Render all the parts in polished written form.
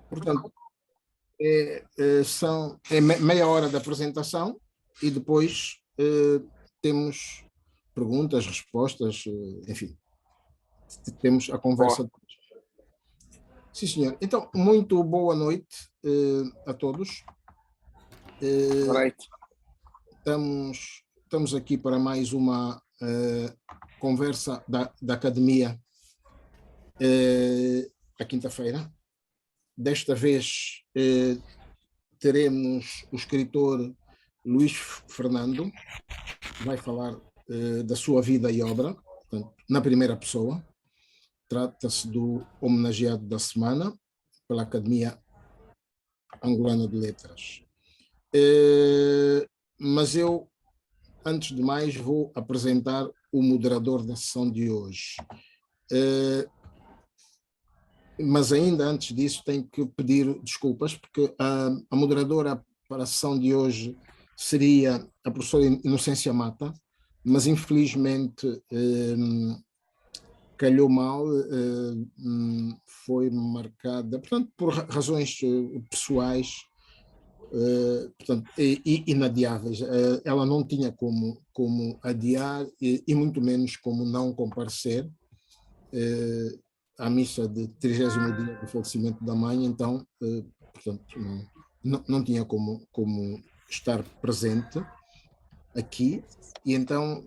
Portanto, é meia hora de apresentação e depois temos perguntas, respostas, enfim, temos a conversa. Boa. Sim, senhor. Então, muito boa noite a todos. Boa noite. Estamos aqui para mais uma conversa da academia à quinta-feira. Desta vez teremos o escritor Luís Fernando, que vai falar da sua vida e obra, portanto, na primeira pessoa. Trata-se do homenageado da semana pela Academia Angolana de Letras. Mas eu, antes de mais, vou apresentar o moderador da sessão de hoje. Mas ainda antes disso tenho que pedir desculpas, porque a moderadora para a sessão de hoje seria a professora Inocência Mata, mas infelizmente calhou mal, foi marcada, portanto, por razões pessoais, portanto, inadiáveis. Ela não tinha como adiar e muito menos como não comparecer à missa de 30º dia do falecimento da mãe, então, portanto, não tinha como estar presente aqui, e então,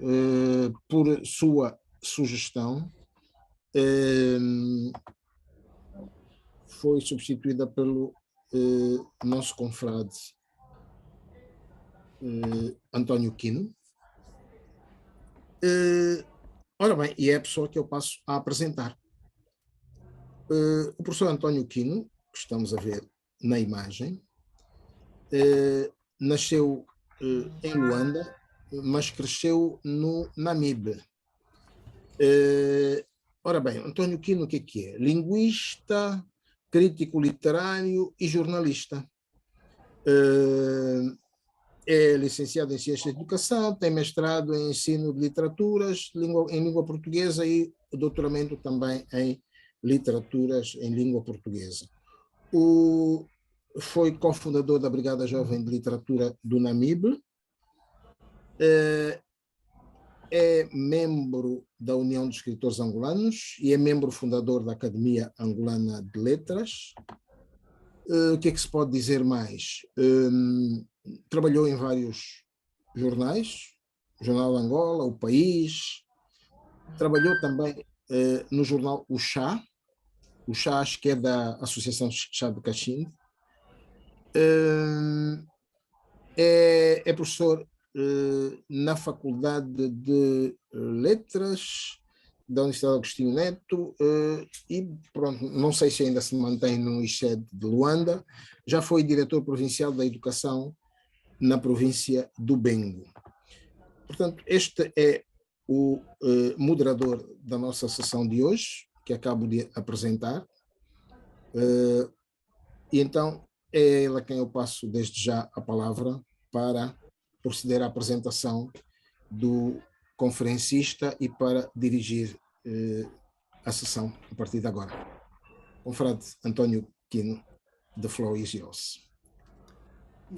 por sua sugestão, foi substituída pelo nosso confrade António Quino. Ora bem, e é a pessoa que eu passo a apresentar. O professor António Quino, que estamos a ver na imagem, nasceu em Luanda, mas cresceu no Namibe. Ora bem, António Quino o que é? Linguista, crítico literário e jornalista. É licenciado em Ciências de Educação, tem mestrado em Ensino de Literaturas em língua portuguesa e doutoramento também em Literaturas em Língua Portuguesa. Foi cofundador da Brigada Jovem de Literatura do Namibe, é membro da União dos Escritores Angolanos e é membro fundador da Academia Angolana de Letras. O que é que se pode dizer mais? Trabalhou em vários jornais, o Jornal de Angola, O País, trabalhou também no jornal O Chá acho que é da Associação Chá de Cachimbo. É professor na Faculdade de Letras da Universidade Agostinho Neto e pronto, não sei se ainda se mantém no ICED de Luanda, já foi diretor provincial da Educação na província do Bengo. Portanto, este é o moderador da nossa sessão de hoje, que acabo de apresentar, e então é ele a quem eu passo desde já a palavra para proceder à apresentação do conferencista e para dirigir a sessão a partir de agora. Confrade António Quino, the floor is yours.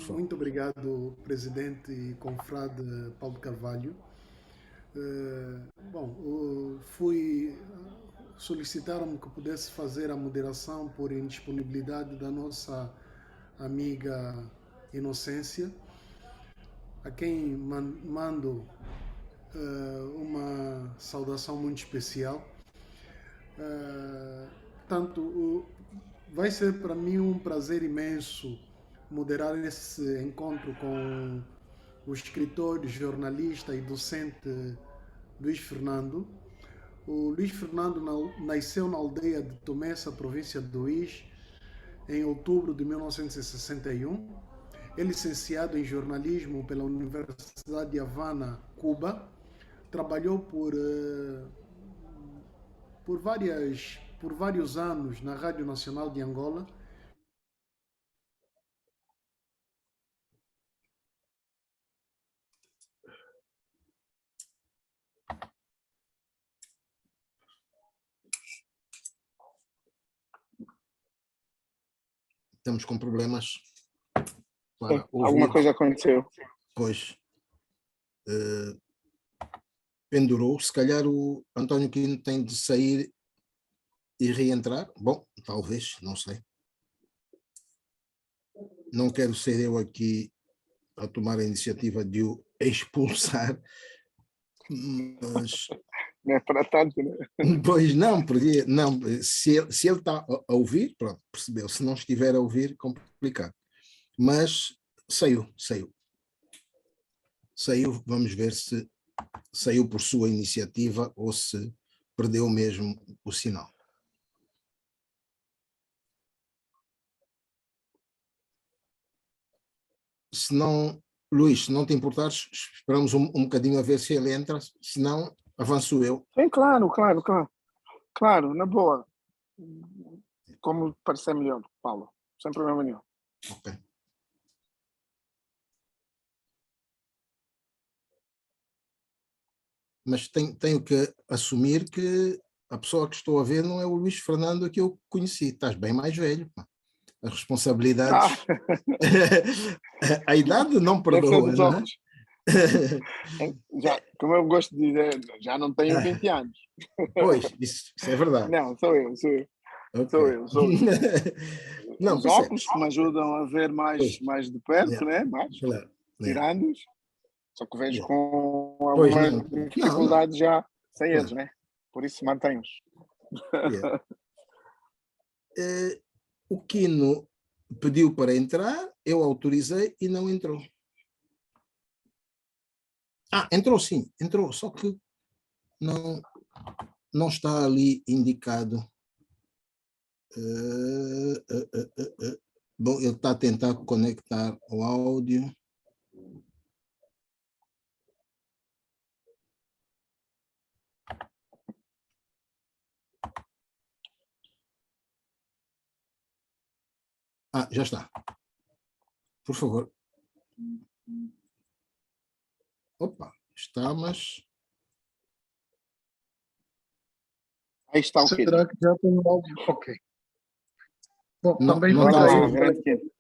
Muito obrigado, presidente e confrade Paulo Carvalho. Solicitaram-me que pudesse fazer a moderação por indisponibilidade da nossa amiga Inocência, a quem mando uma saudação muito especial. Portanto, vai ser para mim um prazer imenso moderar esse encontro com o escritor, jornalista e docente Luís Fernando. O Luís Fernando nasceu na aldeia de Tomessa, província de Luís, em outubro de 1961. É licenciado em jornalismo pela Universidade de Havana, Cuba. Trabalhou por vários anos na Rádio Nacional de Angola. estamos com problemas para ouvir. Alguma coisa aconteceu. Pois pendurou. Se calhar o António Quino tem de sair e reentrar. Bom, talvez, não sei. Não quero ser eu aqui a tomar a iniciativa de o expulsar, mas... Não é para tanto, né? Pois não, porque não, se ele está a ouvir, pronto, percebeu. Se não estiver a ouvir, complicado. Mas saiu. Vamos ver se saiu por sua iniciativa ou se perdeu mesmo o sinal. Se não, Luís, se não te importares, esperamos um bocadinho a ver se ele entra, se não, avanço eu. Sim, claro. Claro, na boa. Como parecer melhor, Paulo. Sem problema nenhum. Ok. Mas tenho que assumir que a pessoa que estou a ver não é o Luís Fernando que eu conheci. Estás bem mais velho. Pá. As responsabilidades... A idade não Deve ser perdoa, dos não é? óculos. Já, como eu gosto de dizer, já não tenho 20 anos. Pois, isso é verdade. Não, sou eu. Okay. Não, Os percebes? óculos que me ajudam a ver mais de perto, né? Mais, Claro. tirando-os. Só que vejo Yeah. com Pois alguma não. dificuldade já sem Claro. eles, né? Por isso mantenho-os. Yeah. O Quino pediu para entrar, eu autorizei e não entrou. Entrou sim, entrou, só que não está ali indicado. Bom, ele está a tentar conectar o áudio. Já está. Por favor. Opa, está, mas... Aí está o quê? Será que já tem o áudio? Ok. Bom, Não, também não Bora fica lá, aí. grande Quino.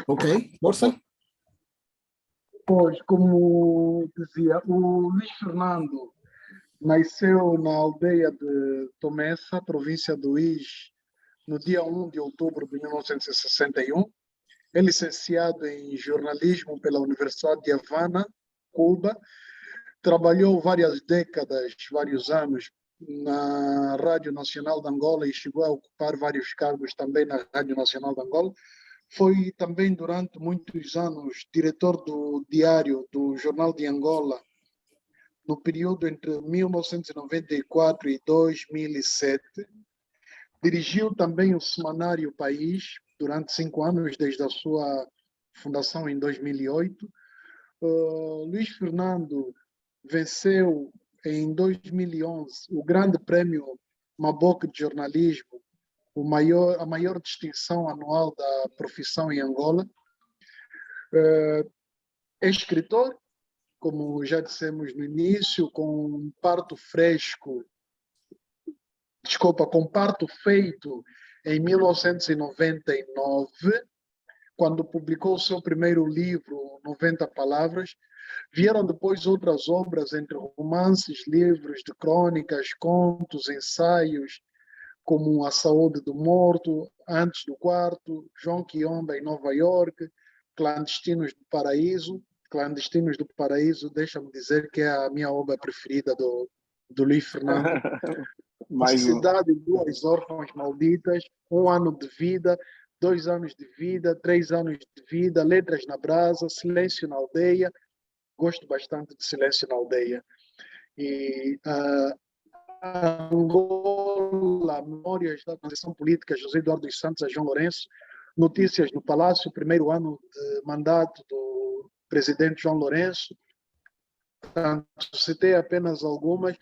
Ok, força. Pois, como dizia, o Luís Fernando nasceu na aldeia de Tomessa, província do Ís, no dia 1 de outubro de 1961. É licenciado em jornalismo pela Universidade de Havana, Cuba. Trabalhou várias décadas, vários anos, na Rádio Nacional de Angola e chegou a ocupar vários cargos também na Rádio Nacional de Angola. Foi também, durante muitos anos, diretor do diário do Jornal de Angola, no período entre 1994 e 2007. Dirigiu também o semanário País durante 5 anos, desde a sua fundação em 2008. Luís Fernando venceu em 2011 o Grande Prémio Maboc de Jornalismo, a maior distinção anual da profissão em Angola. É escritor, como já dissemos no início, com parto feito em 1999, quando publicou o seu primeiro livro, 90 Palavras. Vieram depois outras obras, entre romances, livros de crônicas, contos, ensaios, como A Saúde do Morto, Antes do Quarto, João Quiomba em Nova York, Clandestinos do Paraíso. Clandestinos do Paraíso, deixa-me dizer que é a minha obra preferida do Luís Fernando. A Mais um. Cidade, Duas Órfãs Malditas, 1 ano de vida, 2 anos de vida, 3 anos de vida, Letras na Brasa, Silêncio na Aldeia. Gosto bastante de Silêncio na Aldeia. E Angola, Memórias da Transição Política, José Eduardo dos Santos a João Lourenço, Notícias no Palácio, primeiro ano de mandato do presidente João Lourenço. Portanto, citei apenas algumas.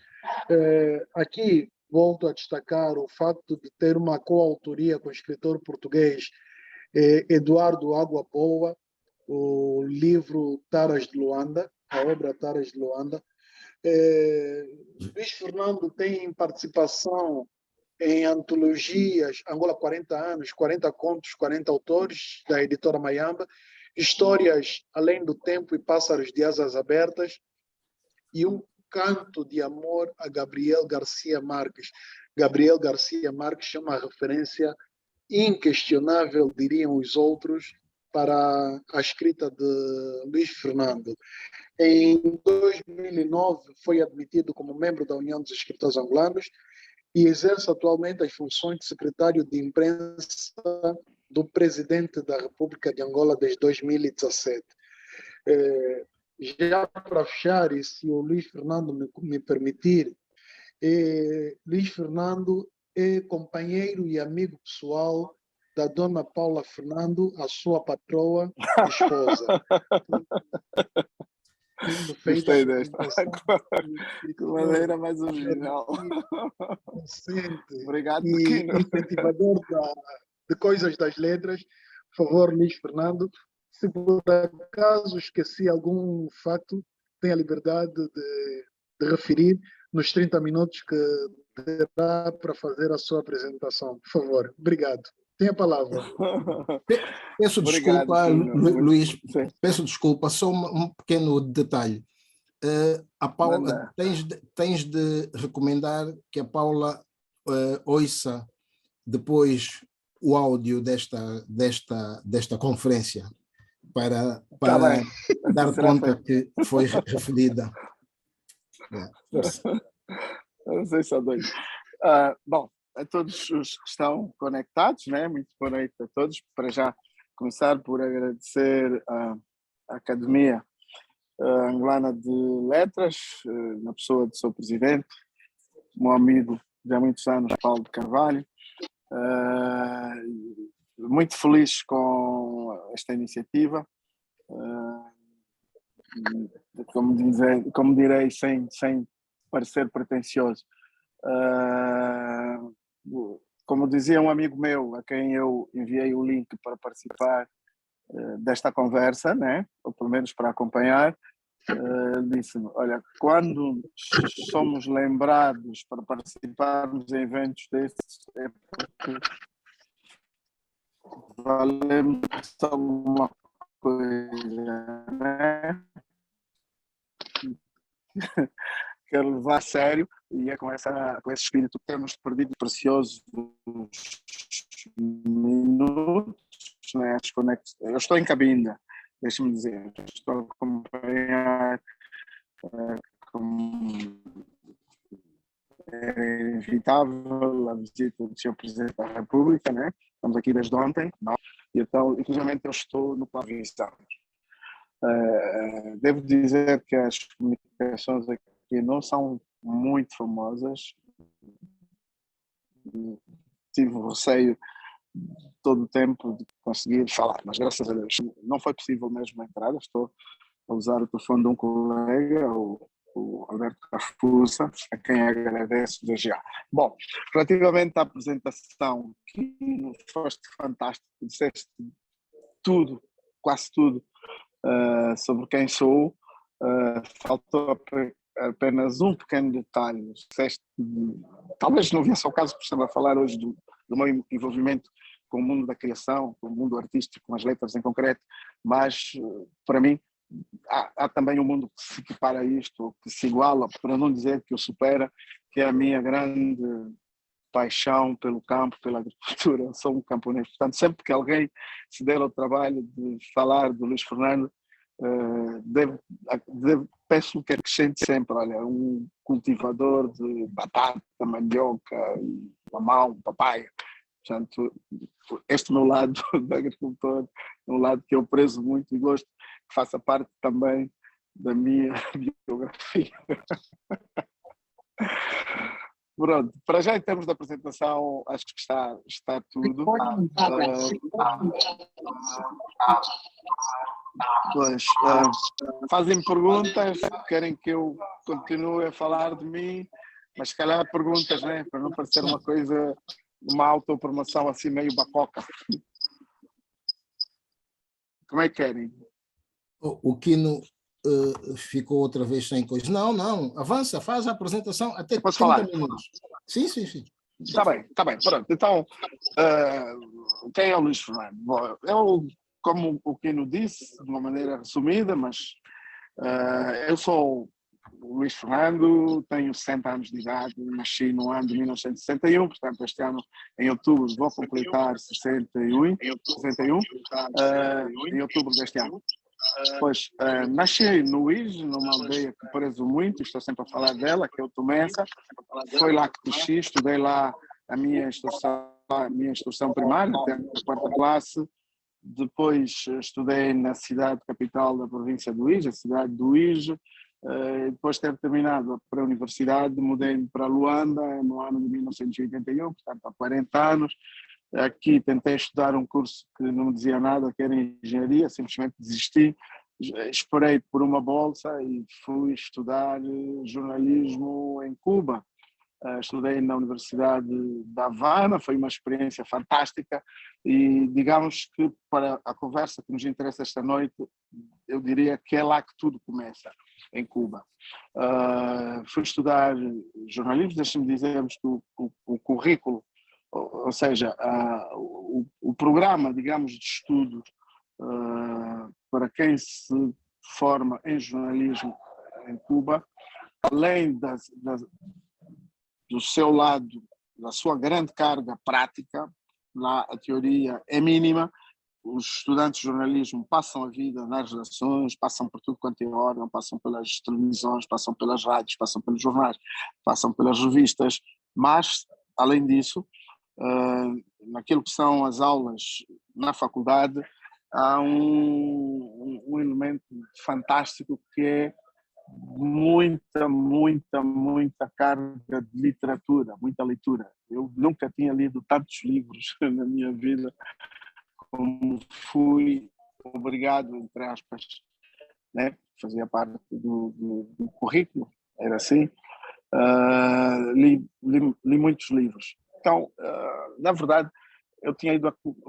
Aqui volto a destacar o facto de ter uma coautoria com o escritor português Eduardo Água Boa, o livro Taras de Luanda, a obra Taras de Luanda. Luís Fernando tem participação em antologias, Angola 40 anos, 40 contos, 40 autores, da editora Mayamba, Histórias Além do Tempo e Pássaros de Asas Abertas, e um canto de amor a Gabriel Garcia Marques. Gabriel Garcia Marques é uma referência inquestionável, diriam os outros, para a escrita de Luís Fernando. Em 2009 foi admitido como membro da União dos Escritores Angolanos e exerce atualmente as funções de secretário de imprensa do presidente da República de Angola desde 2017. Já para fechar, e se o Luís Fernando me permitir, Luís Fernando é companheiro e amigo pessoal da dona Paula Fernando, a sua patroa e esposa. Gostei desta. De maneira mais original. Obrigado, e incentivador de coisas das letras. Por favor, Luís Fernando, se por acaso esqueci algum facto, tenha a liberdade de referir nos 30 minutos que terá para fazer a sua apresentação. Por favor, obrigado. Tem a palavra. Peço Obrigado, desculpa, Luís, sim. peço desculpa, só um pequeno detalhe. A Paula, tens de recomendar que a Paula ouça depois o áudio desta conferência para dar conta que foi referida. Não sei se dois. Bom, a todos os que estão conectados, né? Muito boa noite a todos. Para já começar por agradecer à Academia Angolana de Letras, na pessoa do seu presidente, meu amigo de há muitos anos, Paulo de Carvalho. Muito feliz com esta iniciativa. Como direi, sem parecer pretencioso. Como dizia um amigo meu, a quem eu enviei o link para participar desta conversa, né? Ou pelo menos para acompanhar, disse-me, olha, quando somos lembrados para participarmos em eventos destes, é porque valemos alguma coisa, né? Quero levar a sério, e é com esse espírito que temos perdido preciosos minutos, né? Eu estou em cabine, deixe-me dizer, estou a acompanhar como é inevitável a visita do Sr. Presidente da República, né? Estamos aqui desde ontem, não? E então, inclusive, eu estou no plano de visita. Devo dizer que as comunicações aqui não são muito famosas. Tive o receio todo o tempo de conseguir falar, mas graças a Deus não foi possível mesmo a entrada. Estou a usar o telefone de um colega, o Alberto Cafusa, a quem agradeço desde já. Bom, relativamente à apresentação, que foste fantástico, disseste tudo, quase tudo, sobre quem sou. Faltou apenas um pequeno detalhe. Talvez não viesse ao caso, porque estava a falar hoje do meu envolvimento com o mundo da criação, com o mundo artístico, com as letras em concreto, mas para mim há também um mundo que se equipara a isto, ou que se iguala, para não dizer que o supera, que é a minha grande paixão pelo campo, pela agricultura. Eu sou um camponês, portanto, sempre que alguém se der ao trabalho de falar do Luís Fernando, peço que acrescente sempre, olha, um cultivador de batata, mandioca, mamão, papaya. Portanto, este meu lado de agricultor é um lado que eu prezo muito e gosto que faça parte também da minha biografia. Pronto, para já em termos de apresentação, acho que está tudo. Pois, fazem perguntas, querem que eu continue a falar de mim, mas se calhar perguntas, né, para não parecer uma coisa, uma autopromoção assim meio bacoca. Como é que querem? O Quino ficou outra vez sem coisa. Não, avança, faz a apresentação até 30 minutos. Sim. Tá bem, pronto. Então, quem é o Luís Fernando? Bom, eu, como o Quino disse, de uma maneira resumida, mas eu sou o Luís Fernando, tenho 60 anos de idade, nasci no ano de 1961, portanto este ano, em outubro, vou completar 61, em outubro deste ano. Pois, nasci no Uís, numa aldeia que prezo muito, estou sempre a falar dela, que é o Tomessa. Foi lá que cresci, estudei lá a minha instrução primária, até a quarta classe. Depois estudei na cidade capital da província do Uís, a cidade do Uís. Depois de ter terminado a pré-universidade, mudei-me para Luanda no ano de 1981, portanto há 40 anos. Aqui tentei estudar um curso que não me dizia nada, que era engenharia, simplesmente desisti. Esperei por uma bolsa e fui estudar jornalismo em Cuba. Estudei na Universidade da Havana, foi uma experiência fantástica e digamos que para a conversa que nos interessa esta noite, eu diria que é lá que tudo começa, em Cuba. Fui estudar jornalismo, deixa-me dizer-vos que o currículo, ou seja, o programa, digamos, de estudos para quem se forma em jornalismo em Cuba, além do seu lado, da sua grande carga prática, lá a teoria é mínima, os estudantes de jornalismo passam a vida nas redações, passam por tudo quanto é órgão, passam pelas televisões, passam pelas rádios, passam pelos jornais, passam pelas revistas, mas, além disso, naquilo que são as aulas na faculdade, há um elemento fantástico que é muita carga de literatura, muita leitura. Eu nunca tinha lido tantos livros na minha vida como fui obrigado, entre aspas, né? Fazia parte do currículo, era assim. Li muitos livros. Então, na verdade,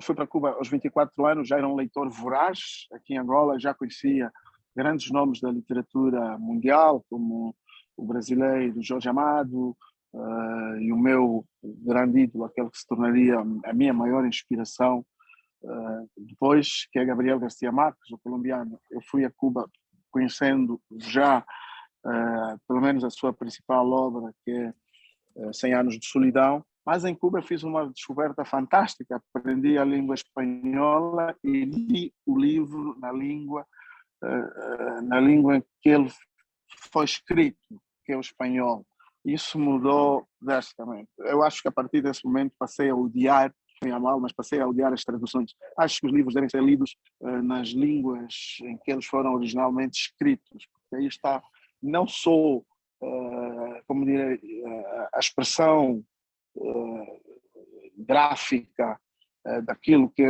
fui para Cuba aos 24 anos, já era um leitor voraz. Aqui em Angola já conhecia grandes nomes da literatura mundial, como o brasileiro Jorge Amado, e o meu grande ídolo, aquele que se tornaria a minha maior inspiração depois, que é Gabriel Garcia Marques, o colombiano. Eu fui a Cuba conhecendo já, pelo menos a sua principal obra, que é 100 Anos de Solidão, mas em Cuba fiz uma descoberta fantástica, aprendi a língua espanhola e li o livro na língua em que ele foi escrito, que é o espanhol. Isso mudou drasticamente. Eu acho que a partir desse momento passei a odiar, a mal, mas passei a odiar as traduções. Acho que os livros devem ser lidos nas línguas em que eles foram originalmente escritos, porque aí está não só, como direi, a expressão gráfica daquilo que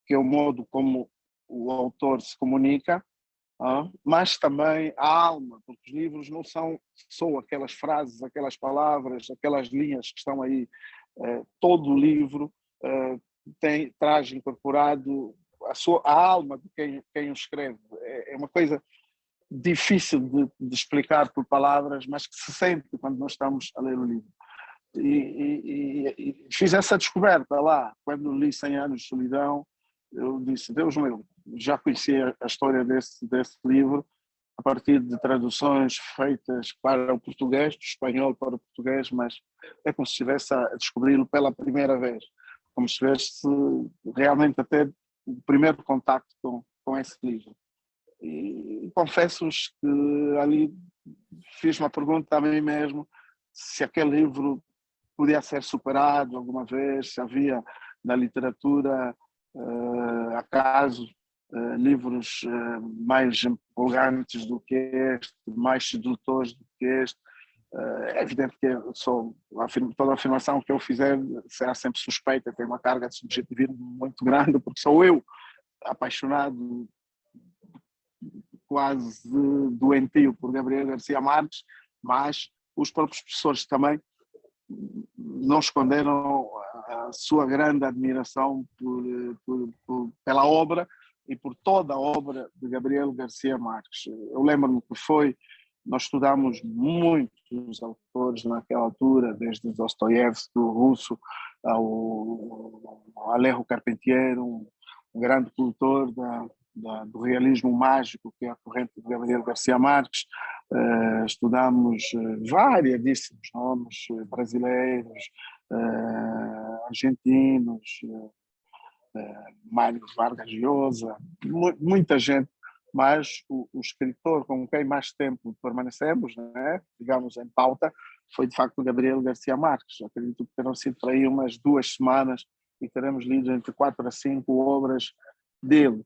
é o modo como o autor se comunica, mas também a alma, porque os livros não são só aquelas frases, aquelas palavras, aquelas linhas que estão aí. Todo o livro traz incorporado a alma de quem o escreve. É uma coisa difícil de explicar por palavras, mas que se sente quando nós estamos a ler o livro. E fiz essa descoberta lá, quando li 100 Anos de Solidão. Eu disse, Deus meu, já conhecia a história desse livro a partir de traduções feitas para o português, do espanhol para o português, mas é como se estivesse a descobri-lo pela primeira vez, como se estivesse realmente até o primeiro contacto com esse livro. E confesso-vos que ali fiz uma pergunta a mim mesmo, se aquele livro podia ser superado alguma vez, se havia na literatura acaso livros mais empolgantes do que este, mais sedutores do que este. É evidente que toda a afirmação que eu fizer será sempre suspeita, tem uma carga de subjetivismo muito grande, porque sou eu apaixonado, quase doentio por Gabriel Garcia Marques, mas os próprios professores também não esconderam a sua grande admiração pela obra e por toda a obra de Gabriel Garcia Marques. Eu lembro-me que foi nós estudamos muitos autores naquela altura, desde Dostoiévski, o russo, ao Alejo Carpentier, um grande cultor do realismo mágico, que é a corrente de Gabriel Garcia Marques. Estudamos variadíssimos nomes brasileiros, argentinos, Mário Vargas Llosa, muita gente, mas o escritor com quem mais tempo permanecemos, né, digamos, em pauta, foi de facto Gabriel Garcia Marques. Acredito que terão sido por aí umas 2 semanas e teremos lido entre 4 a 5 obras dele.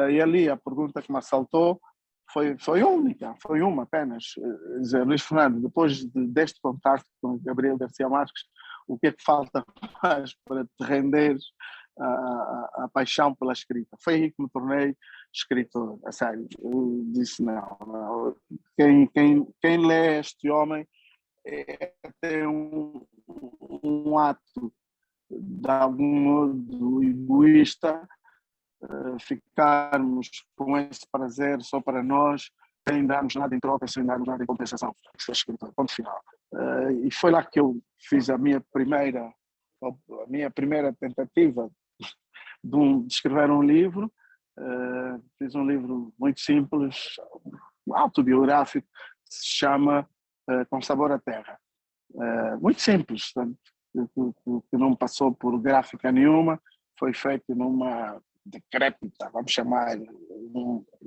E ali a pergunta que me assaltou foi única, foi uma apenas. Dizer, Luís Fernando, depois deste contacto com Gabriel Garcia Marques, o que é que falta mais para te renderes a paixão pela escrita? Foi aí que me tornei escritor, a sério. Eu disse, não, quem lê este homem tem um ato de algum modo egoísta, ficarmos com esse prazer só para nós, sem darmos nada em troca, sem darmos nada em compensação. Isso é escritor, ponto final. E foi lá que eu fiz a minha primeira tentativa de escrever um livro. Fiz um livro muito simples, autobiográfico, que se chama Com Sabor à Terra. Muito simples, que não passou por gráfica nenhuma, foi feito numa decrépita, vamos chamar.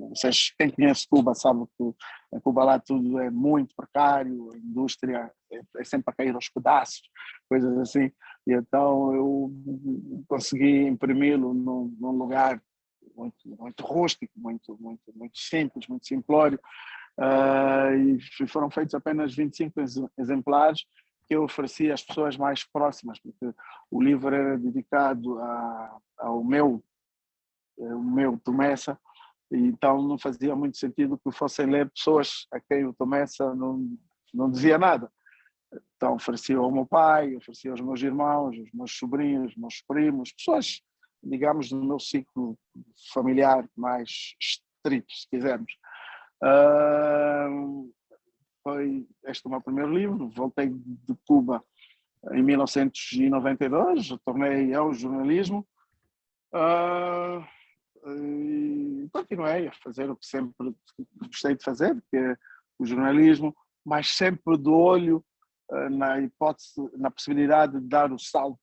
Vocês, quem conhece Cuba sabe que em Cuba lá tudo é muito precário, a indústria é sempre a cair aos pedaços, coisas assim, e então eu consegui imprimi-lo num lugar muito rústico, muito simples, muito simplório, e foram feitos apenas 25 exemplares que eu ofereci às pessoas mais próximas, porque o livro era dedicado ao meu Tomessa, e então não fazia muito sentido que fossem ler pessoas a quem o Tomessa não dizia nada. Então oferecia ao meu pai, oferecia aos meus irmãos, aos meus sobrinhos, aos meus primos, pessoas, digamos, do meu ciclo familiar mais estrito, se quisermos. Foi este o meu primeiro livro. Voltei de Cuba em 1992, retornei ao jornalismo, e continuei a fazer o que sempre gostei de fazer, que é o jornalismo, mas sempre de olho na hipótese, na possibilidade de dar o salto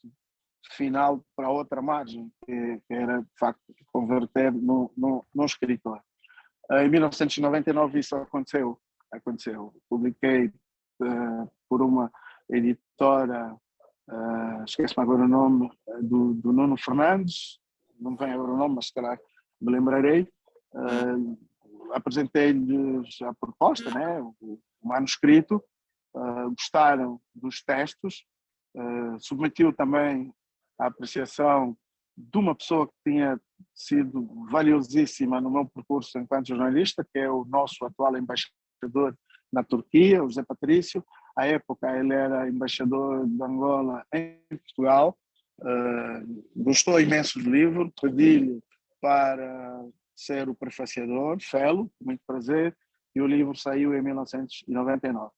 final para outra margem, que era de facto converter num escritor. Em 1999 isso aconteceu. Publiquei por uma editora, esqueço-me agora o nome, do Nuno Fernandes, não vem agora o nome, mas se calhar me lembrarei. Apresentei-lhes a proposta, né, o manuscrito, gostaram dos textos, submetiu também a apreciação de uma pessoa que tinha sido valiosíssima no meu percurso enquanto jornalista, que é o nosso atual embaixador na Turquia, o José Patrício. À época ele era embaixador de Angola em Portugal. Gostou imenso do livro, pedi-lhe para ser o prefaciador, fê-lo, com muito prazer, e o livro saiu em 1999.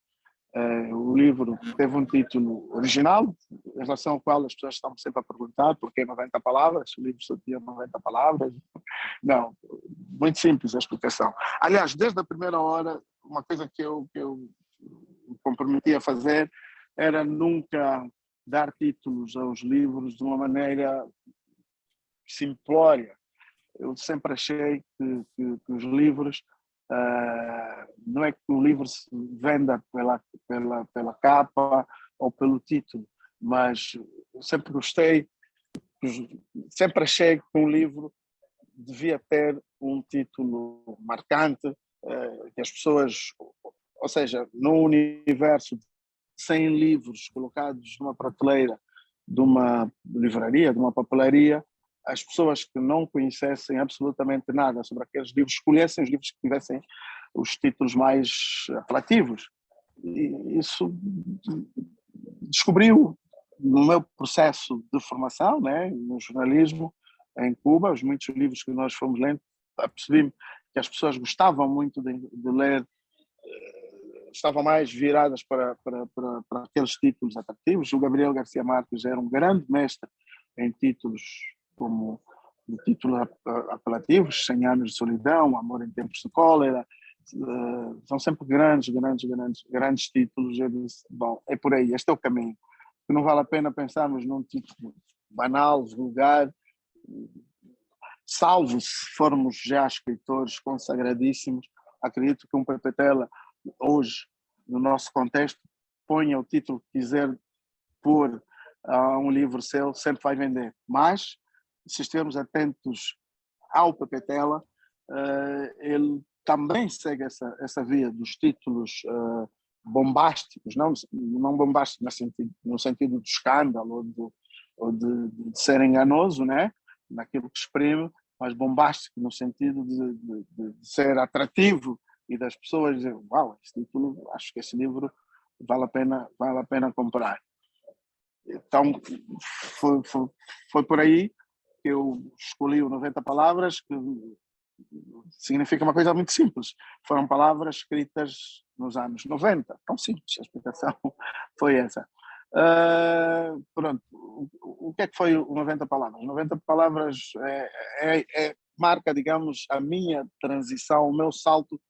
O livro teve um título original, em relação ao qual as pessoas estão sempre a perguntar por que 90 palavras, o livro só tinha 90 palavras. Não, muito simples a explicação. Aliás, desde a primeira hora, uma coisa que eu me comprometi a fazer era nunca dar títulos aos livros de uma maneira simplória. Eu sempre achei que os livros, não é que o livro se venda pela capa ou pelo título, mas eu sempre gostei, sempre achei que um livro devia ter um título marcante, que as pessoas, ou seja, no universo de 100 livros colocados numa prateleira de uma livraria, de uma papelaria, as pessoas que não conhecessem absolutamente nada sobre aqueles livros escolhessem os livros que tivessem os títulos mais apelativos. E isso descobriu no meu processo de formação, né, no jornalismo em Cuba, os muitos livros que nós fomos lendo, percebi que as pessoas gostavam muito de ler estavam mais viradas para aqueles títulos atrativos. O Gabriel Garcia Marques era um grande mestre em títulos como títulos apelativos, 100 anos de solidão, Amor em tempos de cólera, são sempre grandes títulos. Eu disse, bom, é por aí, este é o caminho. Não vale a pena pensarmos num título banal, vulgar, salvo se formos já escritores consagradíssimos. Acredito que um Pepe Tela, hoje, no nosso contexto, ponha o título que quiser pôr a um livro seu, sempre vai vender. Mas, se estivermos atentos ao Pepe Tela, ele também segue essa via dos títulos bombásticos, não bombásticos no sentido do escândalo ou de ser enganoso, né? Naquilo que exprime, mas bombástico no sentido de ser atrativo e das pessoas dizer, uau, esse título, acho que esse livro vale a pena comprar. Então, foi por aí que eu escolhi o 90 Palavras, que significa uma coisa muito simples. Foram palavras escritas nos anos 90. Tão simples, a explicação foi essa. Pronto, o que é que foi o 90 Palavras? 90 Palavras marca, digamos, a minha transição, o meu salto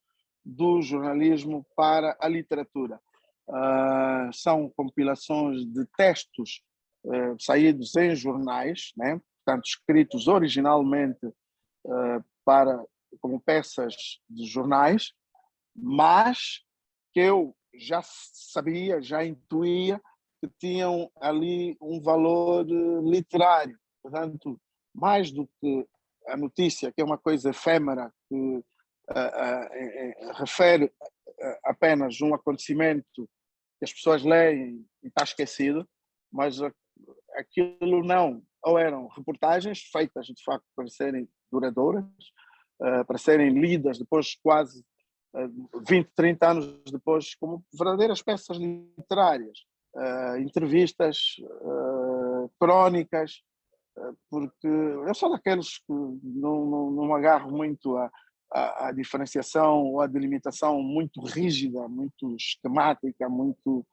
do jornalismo para a literatura. São compilações de textos saídos em jornais, né? Portanto, escritos originalmente como peças de jornais, mas que eu já sabia, já intuía que tinham ali um valor literário. Portanto, mais do que a notícia, que é uma coisa efêmera, que refere apenas um acontecimento que as pessoas leem e está esquecido, mas aquilo não. Ou eram reportagens feitas, de facto, para serem duradouras, para serem lidas depois, quase 20, 30 anos depois, como verdadeiras peças literárias, entrevistas, crónicas, porque eu sou daqueles que não agarro muito a diferenciação ou a delimitação muito rígida, muito esquemática, muito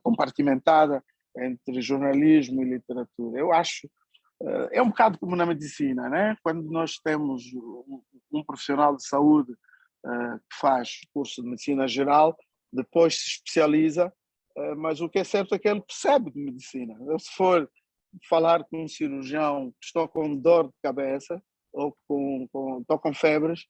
compartimentada entre jornalismo e literatura. Eu acho, é um bocado como na medicina, né? Quando nós temos um profissional de saúde que faz curso de medicina geral, depois se especializa, mas o que é certo é que ele percebe de medicina. Eu, se for falar com um cirurgião que estou com dor de cabeça ou estou com febres,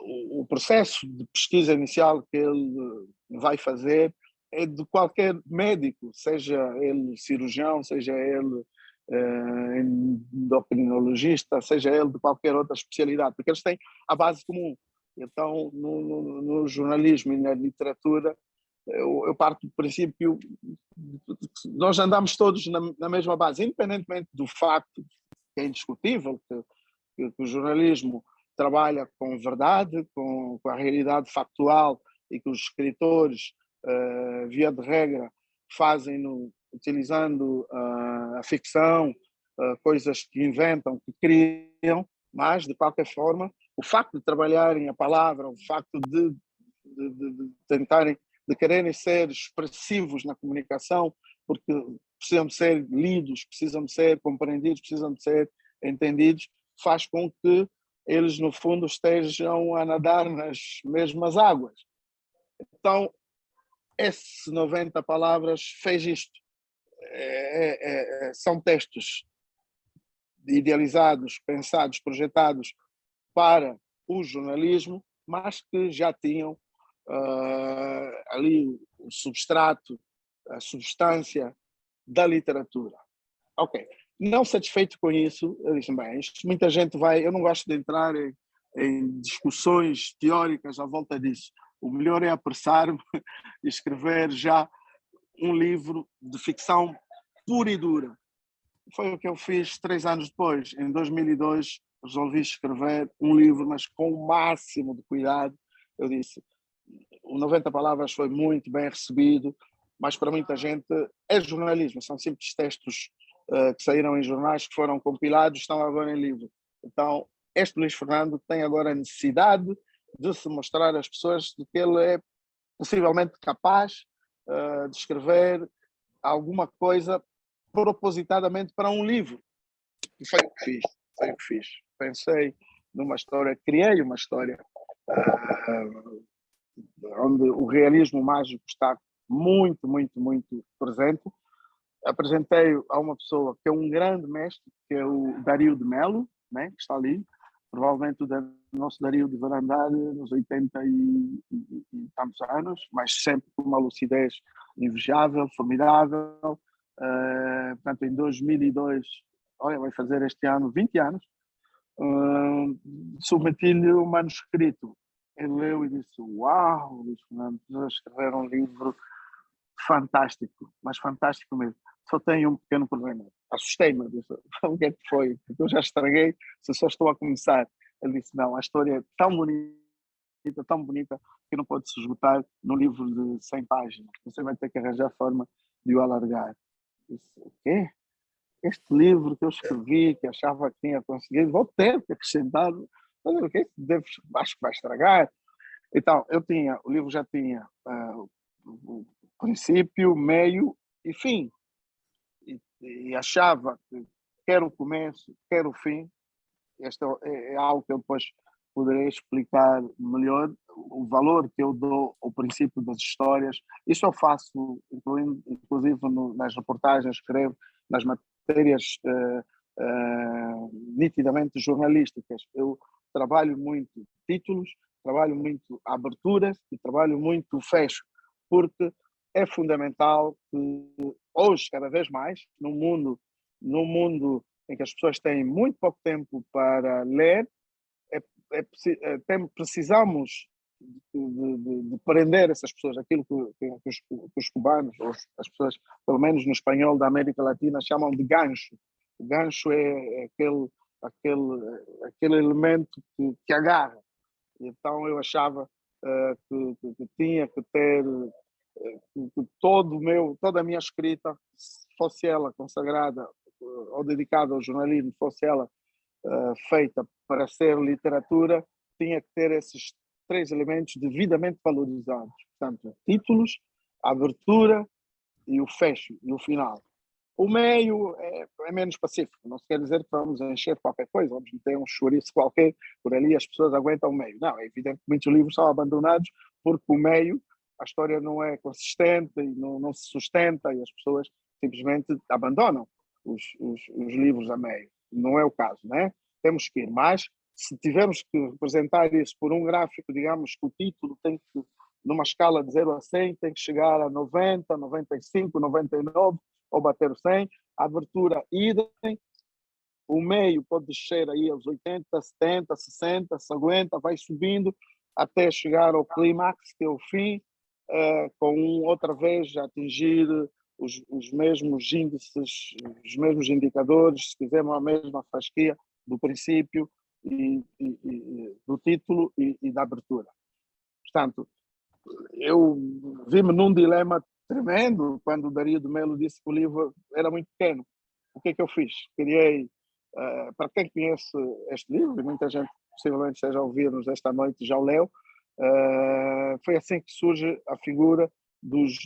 o processo de pesquisa inicial que ele vai fazer é de qualquer médico, seja ele cirurgião, seja ele endocrinologista, seja ele de qualquer outra especialidade, porque eles têm a base comum. Então, no jornalismo e na literatura, eu parto do princípio que nós andamos todos na mesma base, independentemente do facto, que é indiscutível, que o jornalismo trabalha com verdade, com a realidade factual, e que os escritores, via de regra, fazem utilizando a ficção, coisas que inventam, que criam, mas, de qualquer forma, o facto de trabalharem a palavra, o facto de tentarem, de quererem ser expressivos na comunicação, porque precisam de ser lidos, precisam de ser compreendidos, precisam de ser entendidos, faz com que eles, no fundo, estejam a nadar nas mesmas águas. Então, esse 90 Palavras fez isto. São textos idealizados, pensados, projetados para o jornalismo, mas que já tinham ali o substrato, a substância da literatura. Ok. Não satisfeito com isso, eu disse, bem, muita gente vai... Eu não gosto de entrar em discussões teóricas à volta disso. O melhor é apressar-me e escrever já um livro de ficção pura e dura. Foi o que eu fiz 3 anos depois. Em 2002, resolvi escrever um livro, mas com o máximo de cuidado. Eu disse, o 90 Palavras foi muito bem recebido, mas para muita gente é jornalismo, são simples textos que saíram em jornais, que foram compilados, estão agora em livro. Então, este Luís Fernando tem agora a necessidade de se mostrar às pessoas de que ele é possivelmente capaz de escrever alguma coisa propositadamente para um livro. E foi o que fiz, foi o que fiz. Pensei numa história, criei uma história onde o realismo mágico está muito, muito, muito presente. Apresentei a uma pessoa que é um grande mestre, que é o Dario de Melo, né, que está ali. Provavelmente o nosso Dario deverá andar nos 80 e tantos anos, mas sempre com uma lucidez invejável, formidável. Portanto, em 2002, olha, vai fazer este ano 20 anos, submeti-lhe o manuscrito. Ele leu e disse: Uau, Luís Fernando, a escrever um livro fantástico, mas fantástico mesmo. Só tenho um pequeno problema. Assustei-me, disse: o que é que foi? Porque eu já estraguei, se só estou a começar. Ele disse: não, a história é tão bonita, que não pode se esgotar num livro de 100 páginas. Você vai ter que arranjar forma de o alargar. Eu disse: o quê? Este livro que eu escrevi, que achava que tinha conseguido, vou ter que acrescentar. O que acho que vai estragar. Então, o livro já tinha o princípio, meio e fim. E achava que quer o começo, quer o fim. Este é algo que eu depois poderei explicar melhor, o valor que eu dou ao princípio das histórias. Isso eu faço, inclusive nas reportagens, escrevo, nas matérias nitidamente jornalísticas. Eu trabalho muito títulos, trabalho muito aberturas e trabalho muito fecho, porque é fundamental que hoje, cada vez mais, num mundo em que as pessoas têm muito pouco tempo para ler, precisamos de prender essas pessoas, aquilo que os cubanos, ou as pessoas, pelo menos no espanhol da América Latina, chamam de gancho. O gancho é aquele elemento que agarra. Então eu achava que tinha que ter que toda a minha escrita, fosse ela consagrada ou dedicada ao jornalismo, fosse ela feita para ser literatura, tinha que ter esses 3 elementos devidamente valorizados. Portanto, títulos, a abertura e o fecho, e o final. O meio é menos pacífico, não se quer dizer que vamos encher qualquer coisa, vamos meter um chouriço qualquer por ali, as pessoas aguentam o meio. Não, é evidente que muitos livros são abandonados porque o meio, a história não é consistente e não se sustenta e as pessoas simplesmente abandonam os livros a meio. Não é o caso, né? Temos que ir, mas se tivermos que representar isso por um gráfico, digamos que o título tem que, numa escala de 0 a 100, tem que chegar a 90, 95, 99, ou bater o 100, a abertura idem, o meio pode descer aí aos 80, 70, 60, 50, vai subindo até chegar ao clímax, que é o fim, com outra vez atingir os mesmos índices, os mesmos indicadores, se quisermos a mesma fasquia do princípio e do título e da abertura. Portanto, eu vi-me num dilema tremendo quando o Dario de Melo disse que o livro era muito pequeno. O que é que eu fiz? Criei, para quem conhece este livro, e muita gente possivelmente esteja a ouvir-nos esta noite já o leu, foi assim que surge a figura dos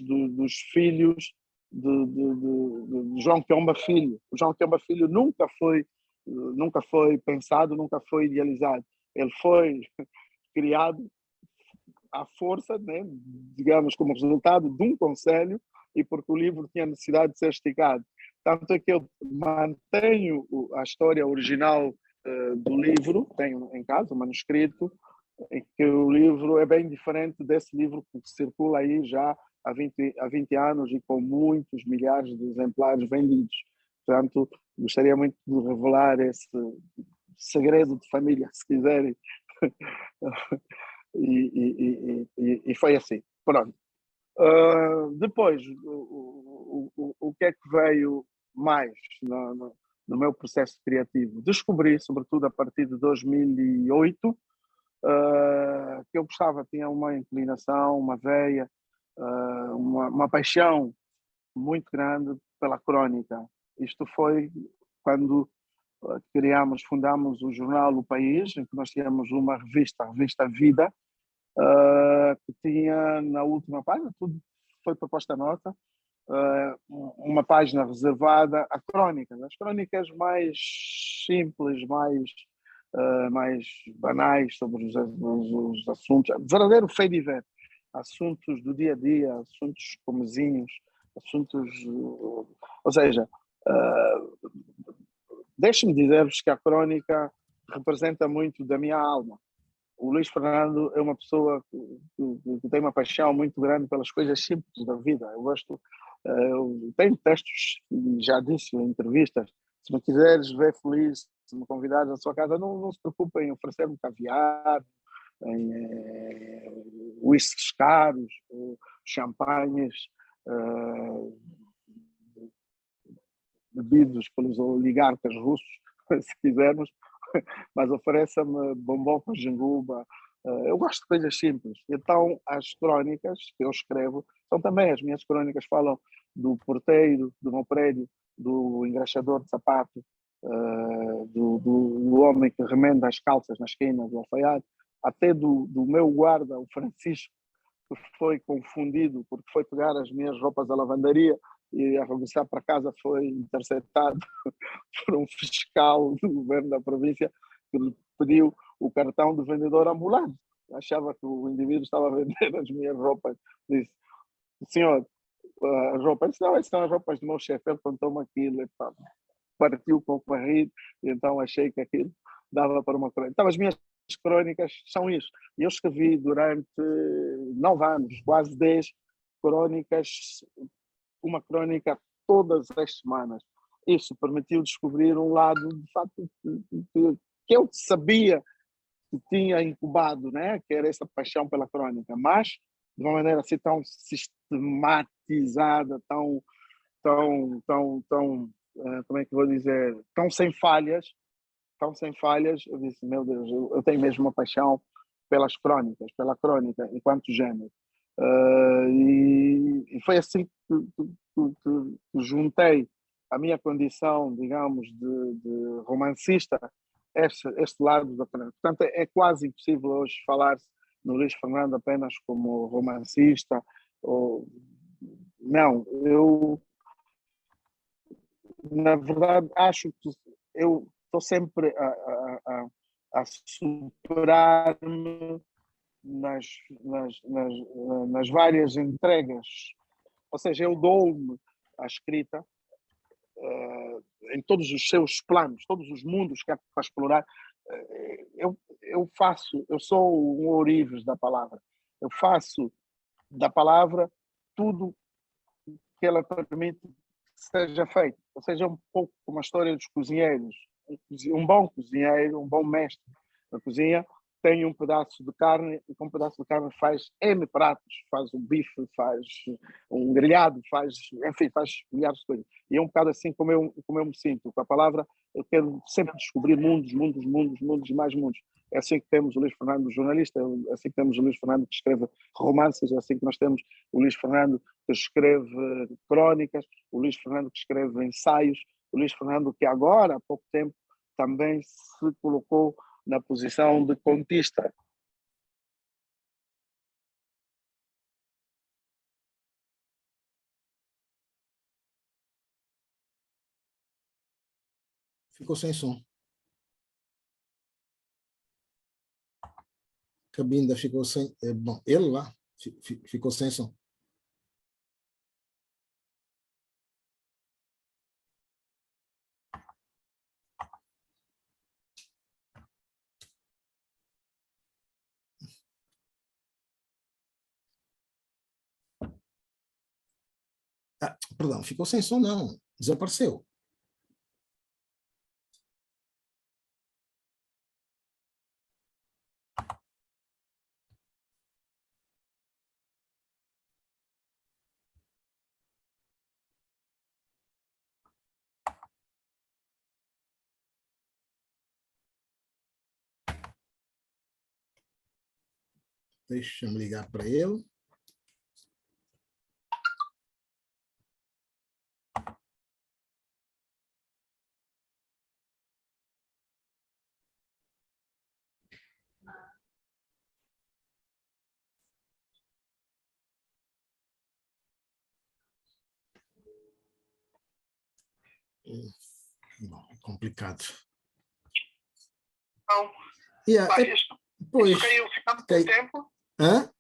filhos de João Quiomba Filho. O João Quiomba Filho nunca foi pensado, nunca foi idealizado. Ele foi criado à força, né, digamos, como resultado de um conselho e porque o livro tinha necessidade de ser esticado. Tanto é que eu mantenho a história original do livro, tenho em casa o manuscrito, em que o livro é bem diferente desse livro que circula aí já há 20 anos e com muitos milhares de exemplares vendidos. Portanto, gostaria muito de revelar esse segredo de família, se quiserem. E foi assim. Pronto. Depois, o que é que veio mais no meu processo criativo? Descobri, sobretudo a partir de 2008, que eu gostava, tinha uma inclinação, uma veia, uma paixão muito grande pela crónica. Isto foi quando fundámos o jornal O País, em que nós tínhamos uma revista, a revista Vida, que tinha na última página, tudo foi proposta nota, uma página reservada a crónicas, as crónicas mais simples, mais banais sobre os assuntos, verdadeiro fait divers, assuntos do dia a dia, assuntos comezinhos, assuntos, ou seja, deixe-me dizer-vos que a crónica representa muito da minha alma. O Luís Fernando é uma pessoa que tem uma paixão muito grande pelas coisas simples da vida. Eu tenho textos, e já disse em entrevistas, se me quiseres ver feliz, se me convidares à sua casa, não se preocupem em oferecer-me caviar, em whiskies caros, champanhes, bebidos pelos oligarcas russos, se quisermos, mas ofereça-me bombom com jenguba. Eu gosto de coisas simples. Então, as crónicas que eu escrevo são também as minhas crónicas, falam do porteiro do meu prédio, do engraxador de sapato, do homem que remenda as calças na esquina do alfaiate, até do meu guarda, o Francisco, que foi confundido porque foi pegar as minhas roupas à lavandaria e a regressar para casa foi interceptado por um fiscal do governo da província que lhe pediu o cartão de vendedor ambulante. Achava que o indivíduo estava a vender as minhas roupas. Disse, senhor, as roupas, disse, não, essas são as roupas do meu chefe, ele contou-me aquilo, e, pá, partiu com o barrido, e então achei que aquilo dava para uma crônica. Então as minhas crónicas são isso. E eu escrevi durante 9 anos, quase 10 crónicas, uma crónica todas as semanas. Isso permitiu descobrir um lado, de facto, que eu sabia que tinha incubado, né? Que era essa paixão pela crônica, mas de uma maneira assim tão sistematizada, tão como é que vou dizer, tão sem falhas, eu disse, meu Deus, eu tenho mesmo uma paixão pelas crônicas, pela crônica, enquanto género. E foi assim que juntei a minha condição, digamos, de romancista, este lado da crônica. Portanto, é quase impossível hoje falar-se no Luís Fernando apenas como romancista. Não, eu, na verdade, acho que eu estou sempre a superar-me nas várias entregas. Ou seja, eu dou-me à escrita em todos os seus planos, todos os mundos que há para explorar. Eu sou um ourives da palavra. Eu faço da palavra tudo que ela permite que seja feito. Ou seja, um pouco como a história dos cozinheiros. Um bom cozinheiro, um bom mestre da cozinha, tem um pedaço de carne e com um pedaço de carne faz N pratos, faz um bife, faz um grelhado, enfim, faz milhares de coisas. E é um bocado assim como eu me sinto. Com a palavra, eu quero sempre descobrir mundos e mais mundos. É assim que temos o Luís Fernando jornalista, é assim que temos o Luís Fernando que escreve romances, é assim que nós temos o Luís Fernando que escreve crónicas, o Luís Fernando que escreve ensaios, o Luís Fernando que agora, há pouco tempo, também se colocou na posição de contista. Ficou sem som. Cabinda ficou sem... bom, ele lá ficou sem som. Perdão, ficou sem som não, desapareceu. Deixa-me ligar para ele. Bom, complicado. Então, isto Pois, caiu, ficamos com tempo. hã?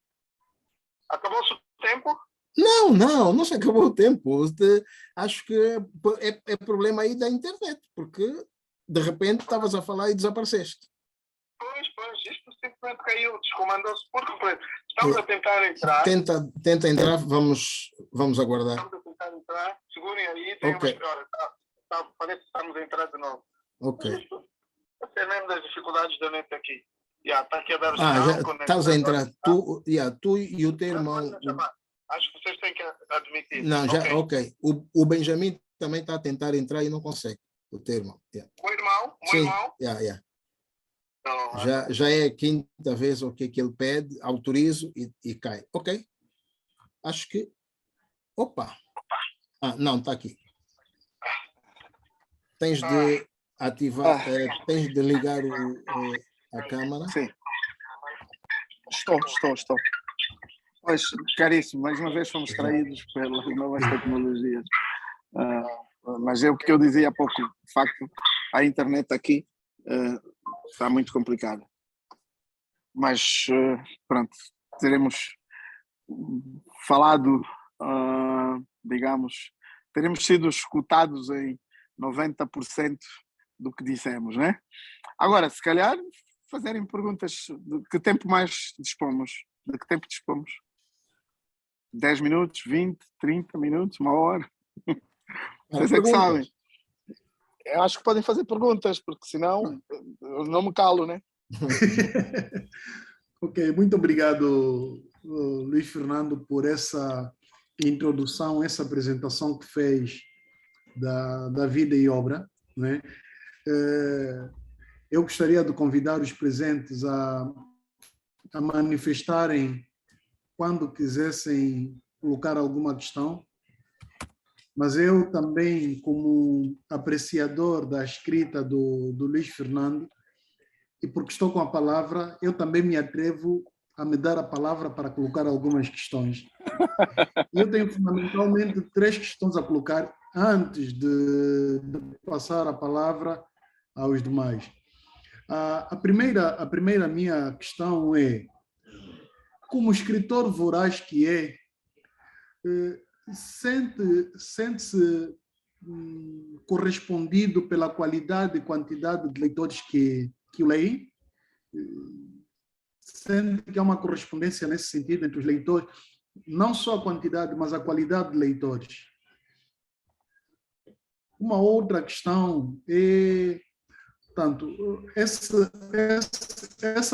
Acabou-se o tempo. Não se acabou o tempo. Acho que é problema aí da internet, porque de repente estavas a falar e desapareceste. Pois, isto simplesmente caiu, descomandou-se por completo. Estamos a tentar entrar. Tenta entrar, vamos aguardar. Estamos a tentar entrar, segurem aí, tem Ok. umas horas. Parece que estamos a entrar de novo. Ok. É mesmo das dificuldades da net aqui. Está aqui a dar Já estás a entrar. Tu e o teu irmão. Acho que vocês têm que admitir. Não, já, ok. O Benjamin também está a tentar entrar e não consegue. O teu irmão. Yeah. O irmão? Sim. Irmão? Yeah. Não, já é a quinta vez o que ele pede, autorizo e cai. Ok. Acho que. Opa! Não, está aqui. Tens de ativar, tens de ligar a câmara. Sim. Estou. Pois, caríssimo, mais uma vez fomos traídos pelas novas tecnologias. Mas é o que eu dizia há pouco, de facto, a internet aqui está muito complicada. Mas, pronto, teremos falado, digamos, teremos sido escutados em 90% do que dissemos, né? Agora, se calhar, fazerem perguntas de que tempo mais dispomos? De que tempo dispomos? 10 minutos, 20, 30 minutos, uma hora? Vocês é que sabem. Eu acho que podem fazer perguntas, porque senão eu não me calo, né? Ok, muito obrigado, Luiz Fernando, por essa introdução, essa apresentação que fez da vida e obra, né? Eu gostaria de convidar os presentes a manifestarem quando quisessem colocar alguma questão, mas eu também, como apreciador da escrita do Luiz Fernando, e porque estou com a palavra, eu também me atrevo a me dar a palavra para colocar algumas questões. Eu tenho fundamentalmente 3 questões a colocar antes de passar a palavra aos demais. A primeira minha questão é: como escritor voraz que sente-se correspondido pela qualidade e quantidade de leitores que leem? Sente que há uma correspondência nesse sentido entre os leitores, não só a quantidade, mas a qualidade de leitores? Uma outra questão é, portanto, essa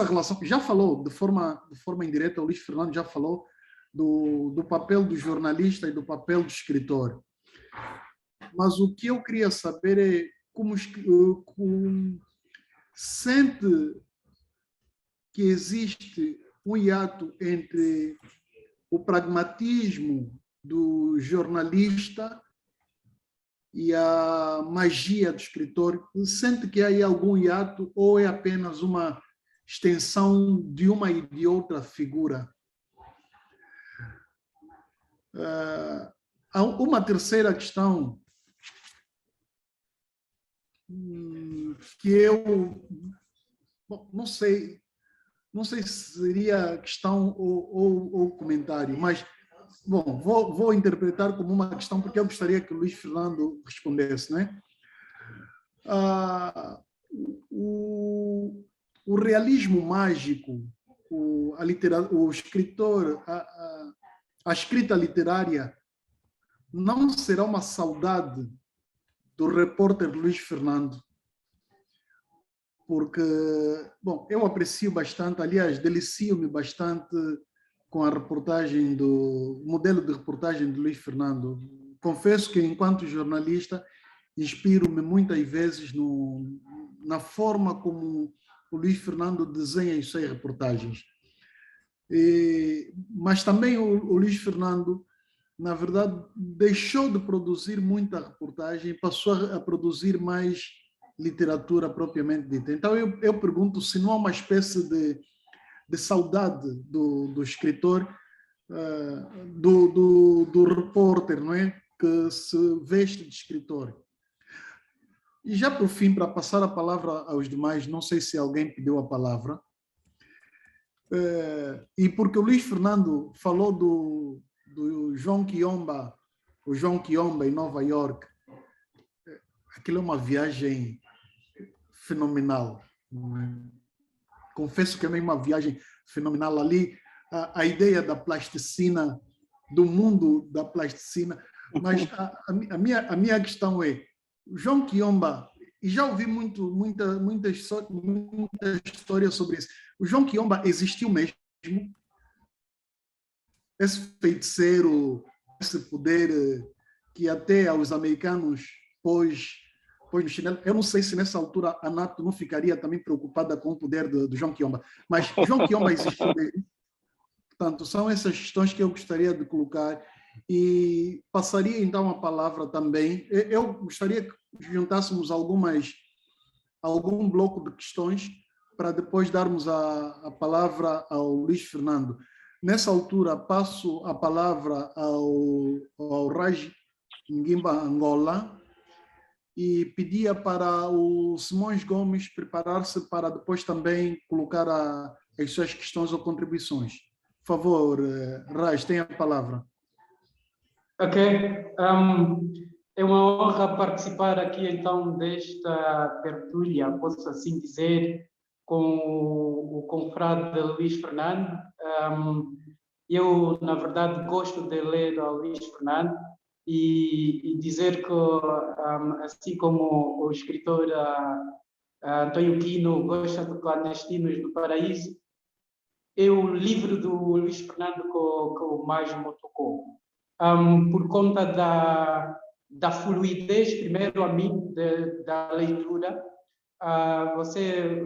relação, já falou de forma indireta, o Luiz Fernando já falou do papel do jornalista e do papel do escritor. Mas o que eu queria saber é como sente que existe um hiato entre o pragmatismo do jornalista e a magia do escritor. Sente que há aí algum hiato ou é apenas uma extensão de uma e de outra figura? Há uma terceira questão que eu não sei se seria questão ou comentário, mas bom, vou interpretar como uma questão porque eu gostaria que o Luiz Fernando respondesse, né? O realismo mágico, o escritor, a escrita literária não será uma saudade do repórter Luiz Fernando? Porque, bom, eu aprecio bastante, aliás, delicio-me bastante com a reportagem o modelo de reportagem de Luiz Fernando. Confesso que, enquanto jornalista, inspiro-me muitas vezes na forma como o Luiz Fernando desenha as suas reportagens. Mas também o Luiz Fernando, na verdade, deixou de produzir muita reportagem e passou a produzir mais literatura propriamente dita. Então eu pergunto se não há uma espécie de saudade do escritor, do repórter, não é? Que se veste de escritor. E já por fim, para passar a palavra aos demais, não sei se alguém pediu a palavra, e porque o Luís Fernando falou do João Quiomba, o João Quiomba em Nova York, aquilo é uma viagem fenomenal. Confesso que é uma viagem fenomenal ali, a ideia da plasticina, do mundo da plasticina, mas a minha questão é, o João Quiomba, e já ouvi muita história sobre isso, o João Quiomba existiu mesmo? Esse feiticeiro, esse poder que até aos americanos pôs no chinelo. Eu não sei se nessa altura a NATO não ficaria também preocupada com o poder do João Quiomba, mas João Quiomba existiu mesmo. Portanto, são essas questões que eu gostaria de colocar e passaria então a palavra também. Eu gostaria que juntássemos algum bloco de questões para depois darmos a palavra ao Luís Fernando. Nessa altura, passo a palavra ao Raj Ngimba Angola e pedia para o Simões Gomes preparar-se para depois também colocar as suas questões ou contribuições. Por favor, Raj, tem a palavra. Ok. É uma honra participar aqui, então, desta tertúlia, posso assim dizer, com o confrade Luís Fernando. Eu, na verdade, gosto de ler o Luís Fernando e dizer que, assim como o escritor António Quino gosta de Clandestinos do Paraíso, é o livro do Luís Fernando que mais me tocou. Por conta da fluidez, primeiro a mim, da leitura, você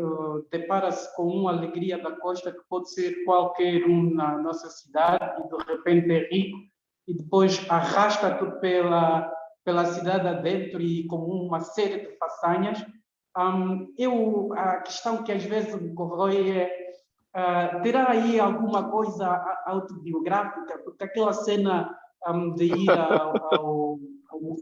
depara-se com uma alegria da costa que pode ser qualquer um na nossa cidade e de repente é rico e depois arrasta-te pela cidade adentro e com uma série de façanhas. A questão que às vezes me corrói é terá aí alguma coisa autobiográfica, porque aquela cena de ir ao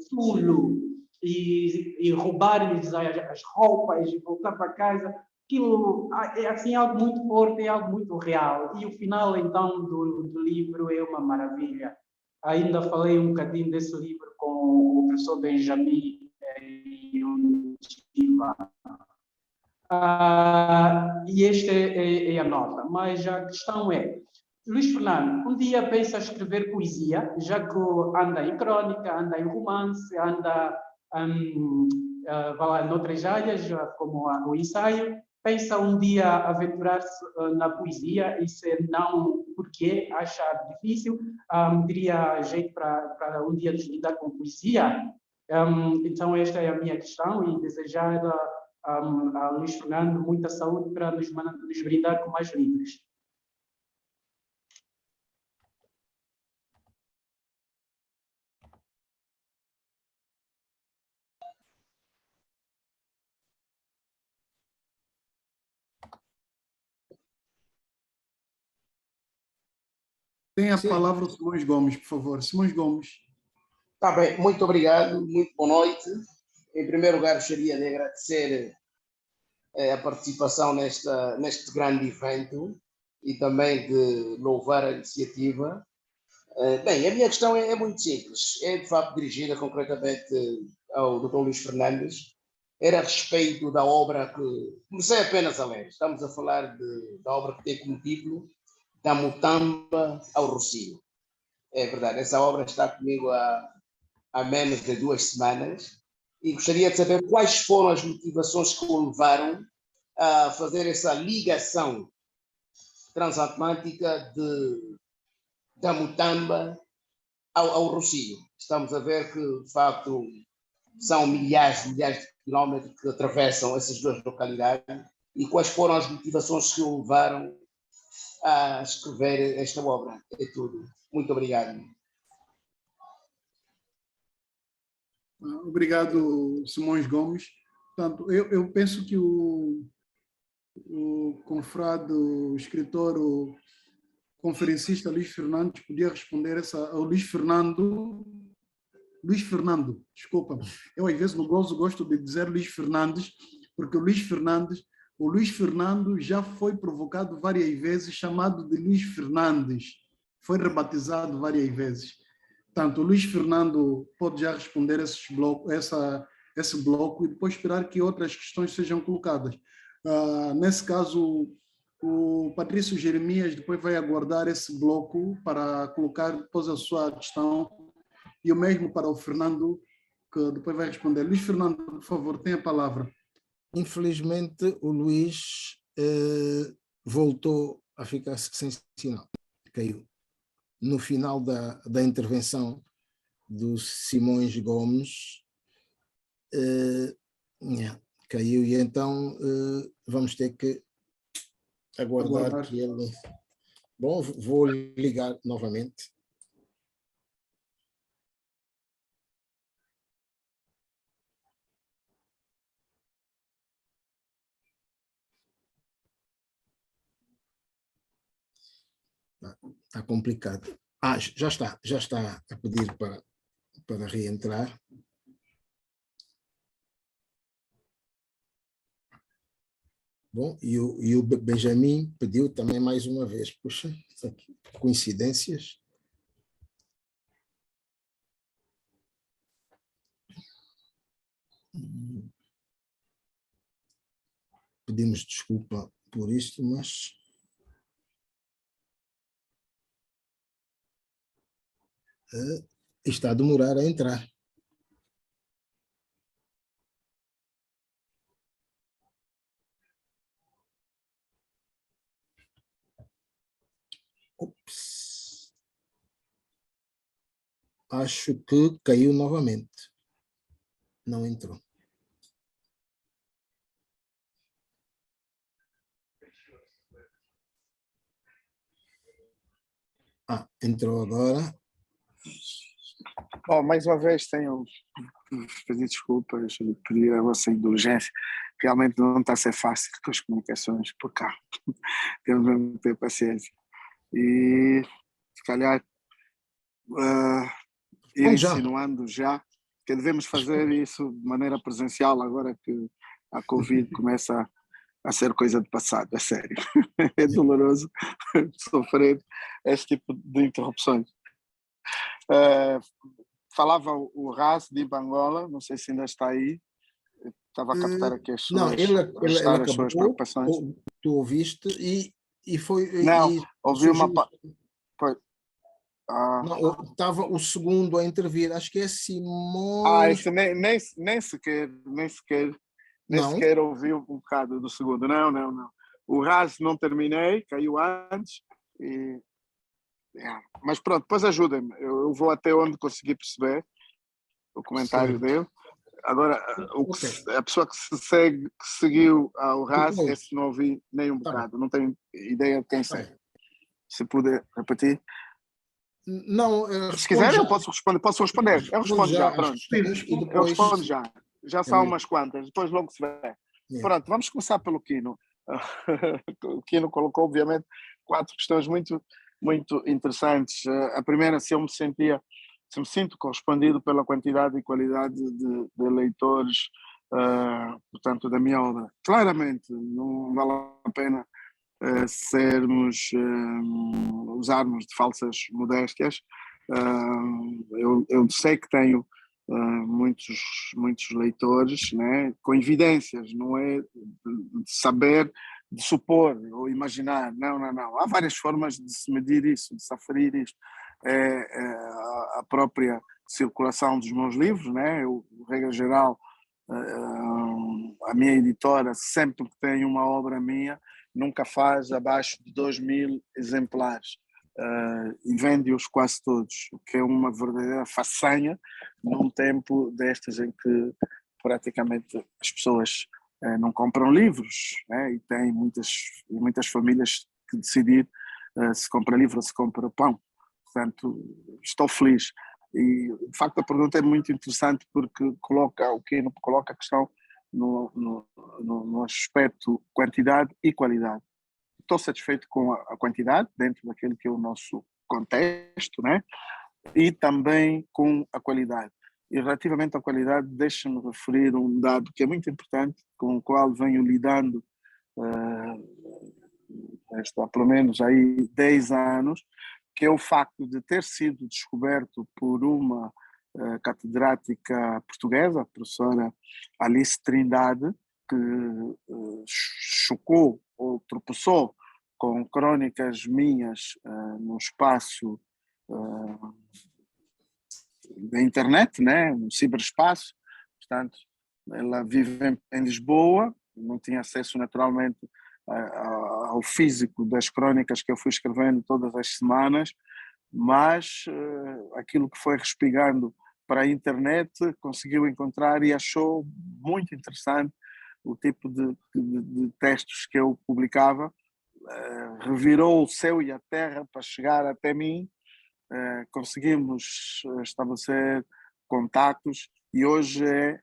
Sulo e roubar-lhes as roupas e voltar para casa, aquilo é assim, algo muito forte, é algo muito real. E o final, então, do livro é uma maravilha. Ainda falei um bocadinho desse livro com o professor Benjamin e o Estiva. E esta é a nota. Mas a questão é, Luís Fernando, um dia pensa escrever poesia, já que anda em crónica, anda em romance, anda noutras áreas, como o ensaio. Pensa um dia aventurar-se na poesia e se não, porque acha difícil, teria jeito para um dia desligar com poesia. Então esta é a minha questão e desejar a Luís Fernando muita saúde para nos brindar com mais livros. Tem a palavra o Simões Gomes, por favor. Simões Gomes. Está bem, muito obrigado, muito boa noite. Em primeiro lugar, gostaria de agradecer a participação neste grande evento e também de louvar a iniciativa. Bem, a minha questão é muito simples, é de facto dirigida concretamente ao Dr. Luís Fernandes. Era a respeito da obra que comecei apenas a ler. Estamos a falar da obra que tem como título Da Mutamba ao Rocio. É verdade, essa obra está comigo há menos de 2 semanas e gostaria de saber quais foram as motivações que o levaram a fazer essa ligação transatlântica da Mutamba ao Rocio. Estamos a ver que, de facto, são milhares de quilómetros que atravessam essas duas localidades e quais foram as motivações que o levaram a escrever esta obra. É tudo. Muito obrigado. Obrigado, Simões Gomes. Portanto, eu penso que o confrade, o escritor, o conferencista Luís Fernandes podia responder ao Luís Fernando Luís Fernando, desculpa, eu às vezes no gosto de dizer Luís Fernandes, porque o Luís Fernando já foi provocado várias vezes, chamado de Luís Fernandes, foi rebatizado várias vezes. Portanto, o Luís Fernando pode já responder esse bloco e depois esperar que outras questões sejam colocadas. Nesse caso, o Patrício Jeremias depois vai aguardar esse bloco para colocar depois a sua questão, e o mesmo para o Fernando, que depois vai responder. Luís Fernando, por favor, tem a palavra. Infelizmente, o Luís voltou a ficar sem sinal, caiu. No final da intervenção do Simões Gomes, caiu, e então vamos ter que aguardar que ele... Bom, vou ligar novamente. Está complicado. Já está a pedir para reentrar. Bom, e o Benjamin pediu também mais uma vez. Puxa, isso aqui, coincidências. Pedimos desculpa por isto, mas... está a demorar a entrar. Ops. Acho que caiu novamente. Não entrou. Entrou agora. Bom, mais uma vez tenho pedir desculpas, pedir a vossa indulgência. Realmente não está a ser fácil com as comunicações por cá. Temos mesmo que ter paciência. E, se calhar, ir insinuando já que devemos fazer isso de maneira presencial agora que a Covid começa a ser coisa do passado, é sério. É doloroso sofrer este tipo de interrupções. Falava o Raz de Bangola, não sei se ainda está aí, estava a captar aqui as suas, ele acabou, as suas preocupações. Tu ouviste e foi... Não, ouvi uma... Não, estava o segundo a intervir, acho que é Simões... Isso nem sequer ouvi um bocado do segundo, não. O Raz não terminei, caiu antes, mas pronto, depois ajudem-me, eu vou até onde consegui perceber o comentário dele. Agora, a pessoa que seguiu ao Raz, esse não ouvi nem um bocado, não tenho ideia de quem segue. Se puder repetir. Não, se quiser eu posso responder. Eu respondo já, pronto. Eu respondo já. Já são umas quantas, depois logo se vê. Pronto, vamos começar pelo Quino. O Quino colocou, obviamente, 4 questões muito interessantes. A primeira, se me sinto correspondido pela quantidade e qualidade de leitores, portanto, da minha obra. Claramente, não vale a pena usarmos de falsas modéstias. Eu sei que tenho muitos leitores, né, com evidências, não é de saber, de supor ou imaginar, não. Há várias formas de se medir isso, de se aferir isto. A própria circulação dos meus livros, né, regra geral, a minha editora, sempre que tem uma obra minha, nunca faz abaixo de 2.000 exemplares e vende-os quase todos, o que é uma verdadeira façanha num tempo destes em que praticamente as pessoas não compram livros, né? E tem muitas famílias que decidir se compra livro ou se compra pão. Portanto, estou feliz. E, de facto, a pergunta é muito interessante porque coloca a questão no aspecto quantidade e qualidade. Estou satisfeito com a quantidade, dentro daquele que é o nosso contexto, né? E também com a qualidade. E relativamente à qualidade, deixe-me referir um dado que é muito importante, com o qual venho lidando há pelo menos aí 10 anos, que é o facto de ter sido descoberto por uma catedrática portuguesa, a professora Alice Trindade, que chocou ou tropeçou com crónicas minhas no espaço da internet, né, no ciberespaço. Portanto, ela vive em Lisboa, não tinha acesso naturalmente ao físico das crónicas que eu fui escrevendo todas as semanas, mas aquilo que foi respingando para a internet conseguiu encontrar e achou muito interessante o tipo de textos que eu publicava, revirou o céu e a terra para chegar até mim, conseguimos estabelecer contactos e hoje é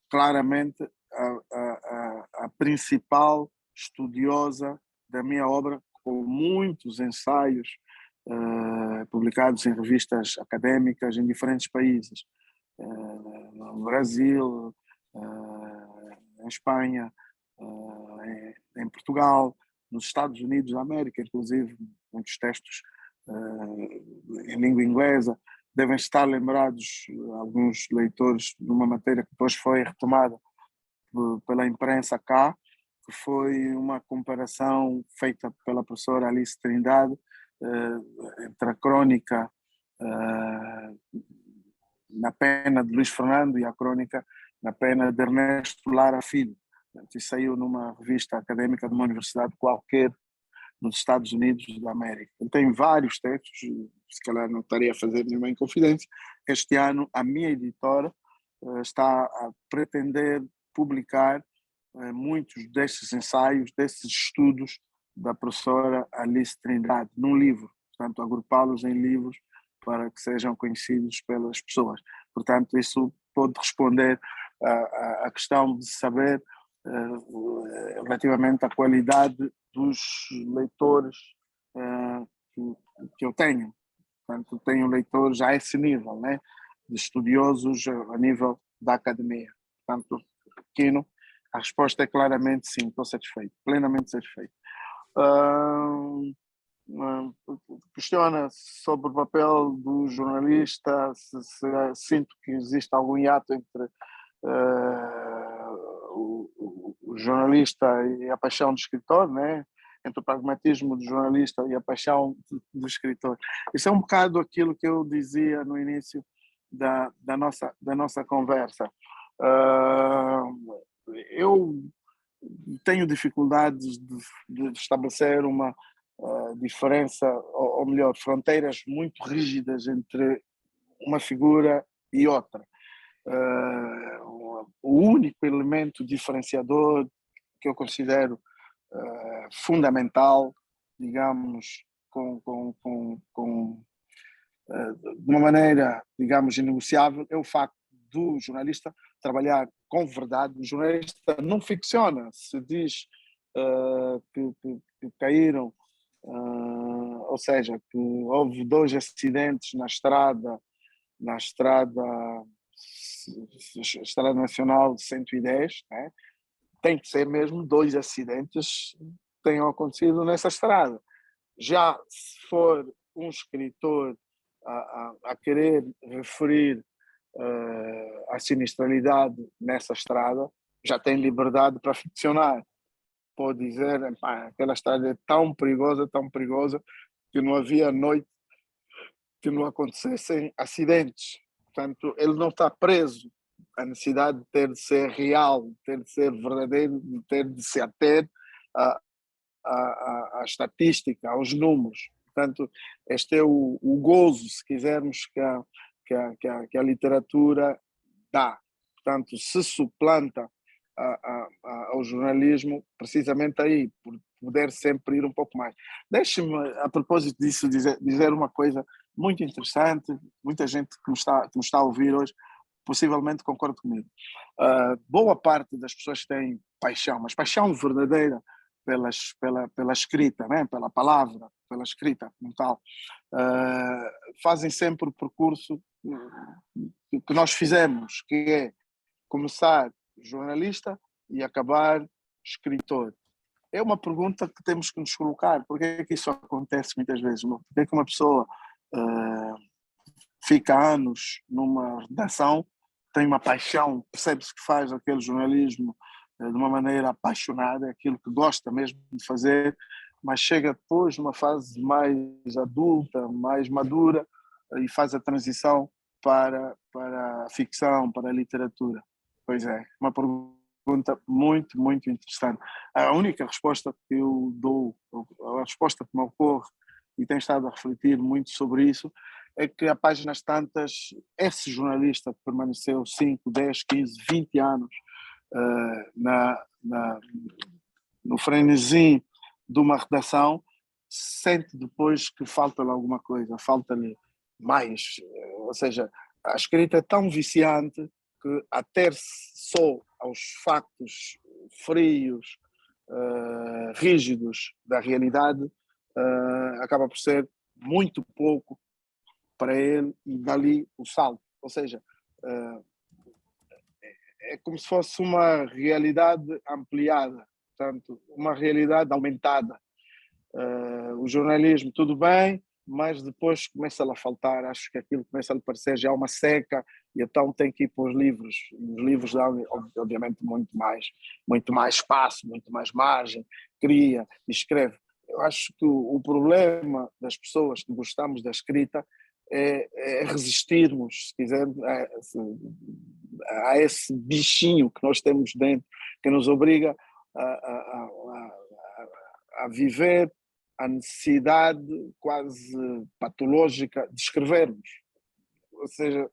claramente a principal estudiosa da minha obra, com muitos ensaios publicados em revistas académicas em diferentes países, no Brasil, em Espanha, em Portugal, nos Estados Unidos da América, inclusive muitos textos em língua inglesa. Devem estar lembrados alguns leitores de uma matéria que depois foi retomada pela imprensa cá, que foi uma comparação feita pela professora Alice Trindade entre a crónica na pena de Luís Fernando e a crónica na pena de Ernesto Lara Filho. Isso saiu numa revista académica de uma universidade qualquer nos Estados Unidos da América. Tem vários textos, se calhar não estaria a fazer nenhuma inconfidência. Este ano a minha editora está a pretender publicar muitos destes ensaios, desses estudos da professora Alice Trindade, num livro, portanto, agrupá-los em livros para que sejam conhecidos pelas pessoas. Portanto, isso pode responder à questão de saber relativamente à qualidade dos leitores que eu tenho. Portanto, tenho leitores a esse nível, né, de estudiosos a nível da academia. Portanto, Quino, a resposta é claramente sim, estou satisfeito, plenamente satisfeito. Questiona sobre o papel do jornalista, se sinto que existe algum hiato entre o jornalista e a paixão do escritor, né? Entre o pragmatismo do jornalista e a paixão do escritor. Isso é um bocado aquilo que eu dizia no início da nossa conversa. Eu tenho dificuldades de estabelecer uma diferença, ou melhor, fronteiras muito rígidas entre uma figura e outra. O único elemento diferenciador que eu considero fundamental, digamos, de uma maneira, digamos, inegociável, é o facto do jornalista trabalhar com verdade. O jornalista não ficciona, se diz que caíram, ou seja, que houve 2 acidentes na estrada Nacional 110, né? Tem que ser mesmo 2 acidentes que tenham acontecido nessa estrada. Já se for um escritor a querer referir a sinistralidade nessa estrada, já tem liberdade para ficcionar. Pode dizer, aquela estrada é tão perigosa, que não havia noite que não acontecessem acidentes. Portanto, ele não está preso à necessidade de ter de ser real, de ter de ser verdadeiro, de ter de se ater à estatística, aos números. Portanto, este é o gozo, se quisermos, que a literatura dá. Portanto, se suplanta ao jornalismo, precisamente aí, por poder sempre ir um pouco mais. Deixe-me, a propósito disso, dizer uma coisa muito interessante. Muita gente que me está a ouvir hoje possivelmente concorda comigo. Boa parte das pessoas que têm paixão, mas paixão verdadeira pela escrita, né? Pela palavra, pela escrita como tal. Fazem sempre o percurso que nós fizemos, que é começar jornalista e acabar escritor. É uma pergunta que temos que nos colocar. Por que é que isso acontece muitas vezes? Por que é que uma pessoa fica anos numa redação, tem uma paixão, percebe-se que faz aquele jornalismo de uma maneira apaixonada, é aquilo que gosta mesmo de fazer, mas chega depois numa fase mais adulta, mais madura, e faz a transição para a ficção, para a literatura. Pois é, uma pergunta muito, muito interessante. A única resposta que eu dou, a resposta que me ocorre, e tenho estado a refletir muito sobre isso, é que a páginas tantas, esse jornalista que permaneceu 5, 10, 15, 20 anos no frenesi de uma redação, sente depois que falta-lhe alguma coisa, falta-lhe mais. Ou seja, a escrita é tão viciante que ater-se só aos factos frios, rígidos da realidade, acaba por ser muito pouco para ele, e dali o salto. Ou seja, é como se fosse uma realidade ampliada, portanto, uma realidade aumentada. O jornalismo, tudo bem, mas depois começa-lhe a faltar, acho que aquilo começa a lhe parecer já uma seca, e então tem que ir para os livros. Os livros dão, obviamente, muito mais espaço, muito mais margem, cria, escreve. Eu acho que o problema das pessoas que gostamos da escrita é resistirmos, se quisermos, a esse bichinho que nós temos dentro, que nos obriga a viver a necessidade quase patológica de escrevermos. Ou seja,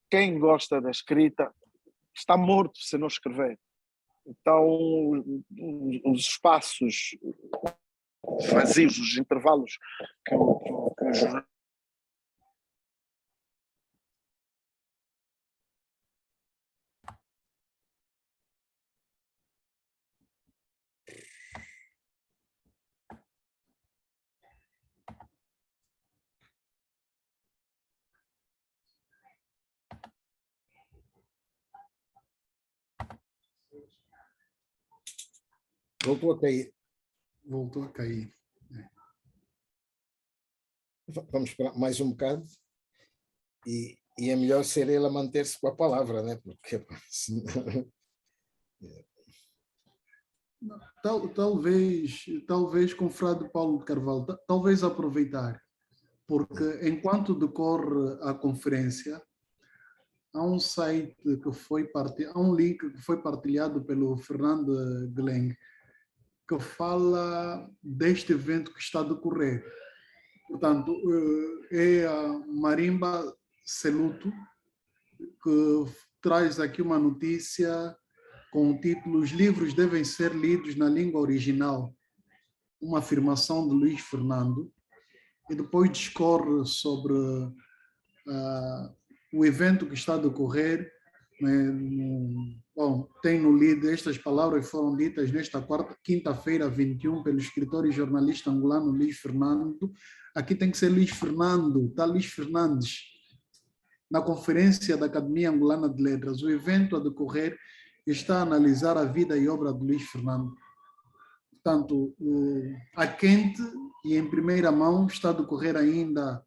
quem gosta da escrita está morto se não escrever. Então, os espaços vazios, os intervalos que o jornal Voltou a cair. Voltou a cair. Vamos esperar mais um bocado, e é melhor ser ele a manter-se com a palavra, né? Porque talvez com o Frade Paulo de Carvalho, talvez aproveitar, porque enquanto decorre a conferência, há um site que foi há um link que foi partilhado pelo Fernando Geleng, que fala deste evento que está a decorrer. Portanto, é a Marimba Seluto, que traz aqui uma notícia com o título "Os livros devem ser lidos na língua original", uma afirmação de Luís Fernando, e depois discorre sobre o evento que está a decorrer. Bom, tenho lido, estas palavras foram ditas nesta quinta-feira, 21, pelo escritor e jornalista angolano Luís Fernando. Aqui tem que ser Luís Fernando, está Luís Fernandes, na conferência da Academia Angolana de Letras. O evento a decorrer está a analisar a vida e obra de Luís Fernando. Portanto, a quente e em primeira mão está a decorrer ainda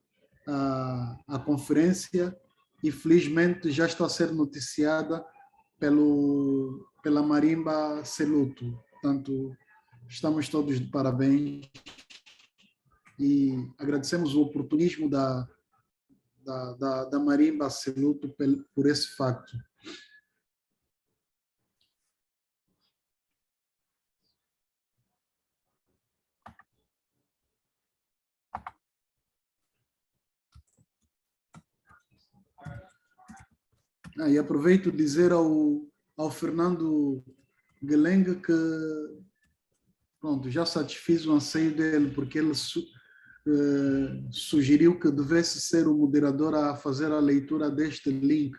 a conferência, e felizmente já está a ser noticiada pela Marimba Seluto. Portanto, estamos todos de parabéns e agradecemos o oportunismo da Marimba Seluto por esse facto. E aproveito de dizer ao Fernando Geleng que pronto, já satisfiz o anseio dele, porque ele sugeriu que devesse ser o moderador a fazer a leitura deste link.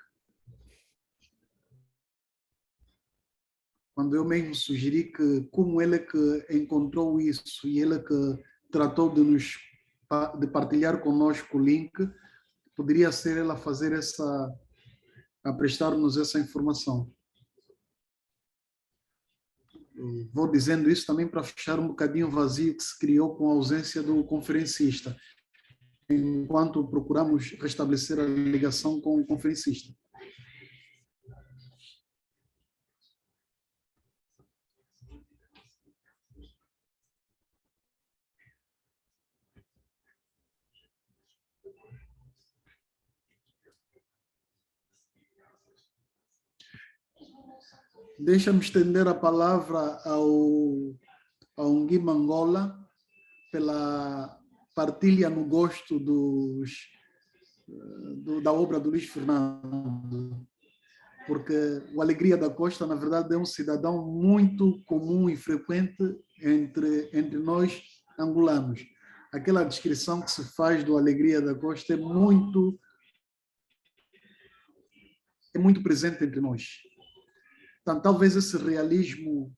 quando eu mesmo sugeri que, como ele que encontrou isso e ele que tratou de partilhar conosco o link, poderia ser ela fazer a prestar-nos essa informação. Vou dizendo isso também para fechar um bocadinho o vazio que se criou com a ausência do conferencista, enquanto procuramos restabelecer a ligação com o conferencista. Deixa-me estender a palavra ao Ngui Mangola pela partilha no gosto da obra do Luís Fernando, porque o Alegria da Costa, na verdade, é um cidadão muito comum e frequente entre nós angolanos. Aquela descrição que se faz do Alegria da Costa é muito presente entre nós. Então, talvez esse realismo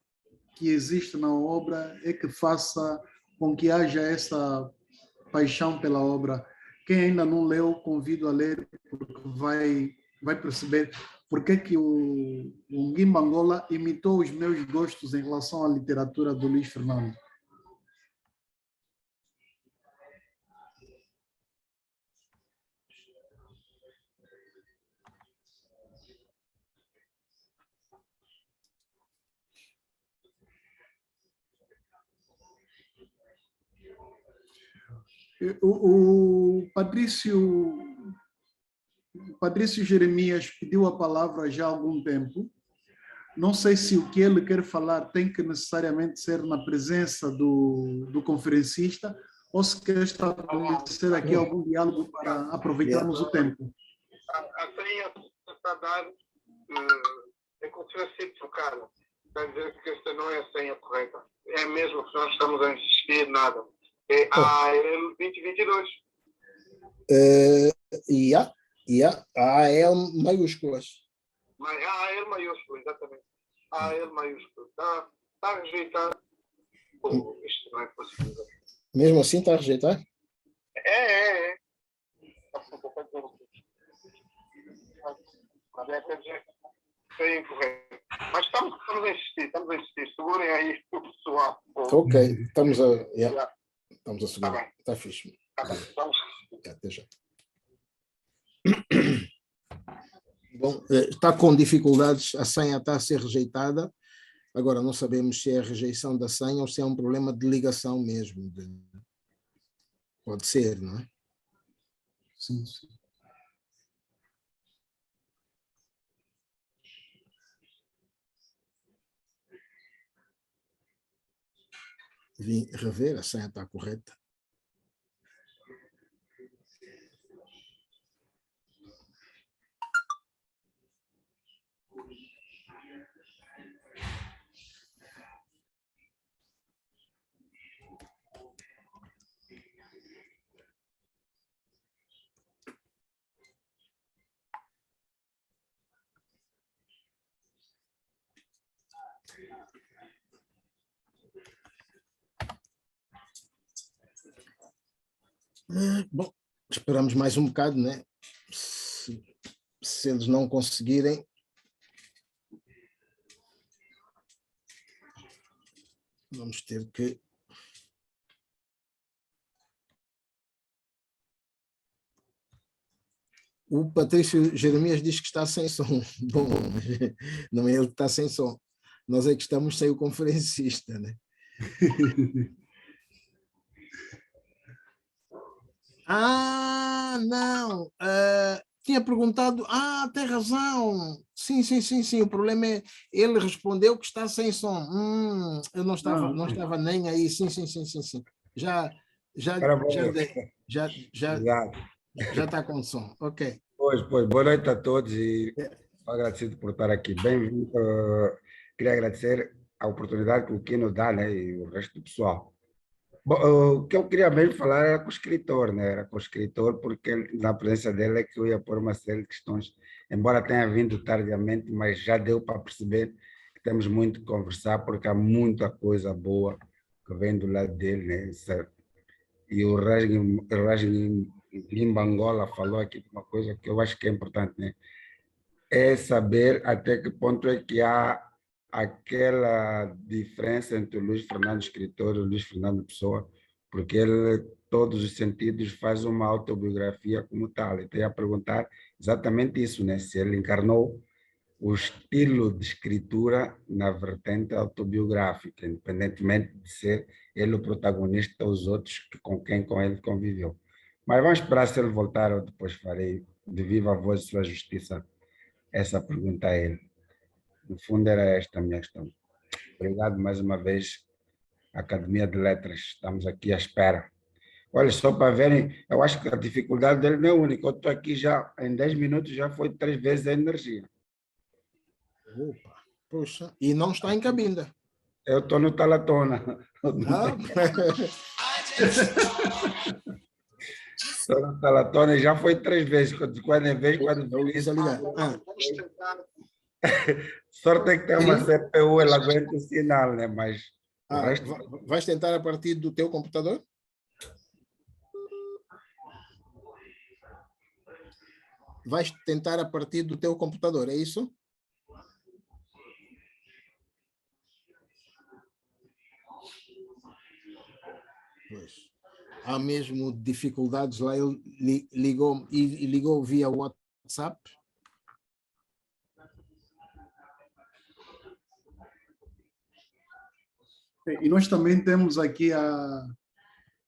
que existe na obra é que faça com que haja essa paixão pela obra. Quem ainda não leu, convido a ler, porque vai perceber porque que o Ngui Mangola imitou os meus gostos em relação à literatura do Luís Fernando. O Patrício Jeremias pediu a palavra já há algum tempo. Não sei se o que ele quer falar tem que necessariamente ser na presença do conferencista ou se quer estabelecer aqui algum diálogo para aproveitarmos o tempo. A senha está a dar é como se tivesse sido trocada. Está a dizer que esta não é a senha correta. É mesmo que nós estamos a insistir nada. É AL 2022. AL maiúsculas. AL maiúsculo, exatamente. AL maiúsculo. Está a rejeitar. Isto não é possível. Mesmo assim está a rejeitar? É. É incorreto. Mas estamos a insistir. Segurem aí o pessoal. Ok, estamos a segurar. Tá bem. Está fixe. Tá bem, vamos. Até já. Bom, está com dificuldades, a senha está a ser rejeitada. Agora não sabemos se é a rejeição da senha ou se é um problema de ligação mesmo. Pode ser, não é? Sim, sim. Vim rever, a senha está correta. Bom, esperamos mais um bocado, né? Se eles não conseguirem, vamos ter que... O Patrício Jeremias diz que está sem som. Bom, não é ele que está sem som. Nós é que estamos sem o conferencista, né? Não. Tinha perguntado. Tem razão. Sim. O problema é ele respondeu que está sem som. Eu não estava nem aí. Sim. Já está com som. Ok. Pois. Boa noite a todos e estou agradecido por estar aqui. Bem-vindo. Queria agradecer a oportunidade que o Kino dá, né, e o resto do pessoal. Bom, o que eu queria mesmo falar era com o escritor, né? Era com o escritor, porque na presença dele é que eu ia pôr uma série de questões, embora tenha vindo tardiamente, mas já deu para perceber temos muito que conversar, porque há muita coisa boa que vem do lado dele, né? E o Rajni Limbangola falou aqui uma coisa que eu acho que é importante, né? É saber até que ponto é que há aquela diferença entre o Luiz Fernando escritor e o Luiz Fernando pessoa, porque ele, todos os sentidos, faz uma autobiografia como tal. Então, ia perguntar exatamente isso, né? Se ele encarnou o estilo de escritura na vertente autobiográfica, independentemente de ser ele o protagonista ou os outros com ele conviveu. Mas vamos esperar se ele voltar, eu depois farei de viva voz sua justiça essa pergunta a ele. No fundo, era esta a minha questão. Obrigado mais uma vez, Academia de Letras. Estamos aqui à espera. Olha, só para verem, eu acho que a dificuldade dele não é única. Eu estou aqui já, em 10 minutos, já foi 3 vezes a energia. Opa, poxa, e não está em cabinda. Eu estou no Talatona. Estou no Talatona e já foi 3 vezes. Quando é vez, quando sorte é que tem uma CPU, ela aguenta o sinal, né? Mas o resto... Vais tentar a partir do teu computador? Vais tentar a partir do teu computador, é isso? Pois. Há mesmo dificuldades lá. Ele ligou via WhatsApp. E nós também temos aqui a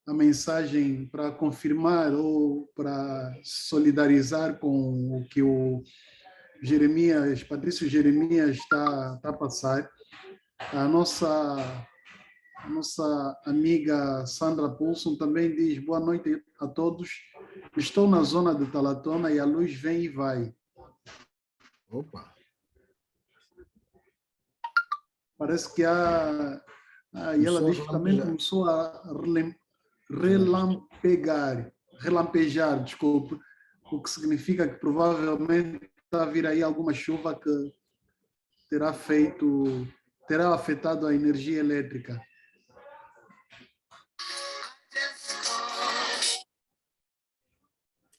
mensagem para confirmar ou para solidarizar com o que o Jeremias, Patrício Jeremias está a passar. A nossa amiga Sandra Poulson também diz: boa noite a todos. Estou na zona de Talatona e a luz vem e vai. Opa! Parece que há... e ela diz que também começou a relampejar, desculpe, o que significa que provavelmente está a vir aí alguma chuva que terá afetado a energia elétrica.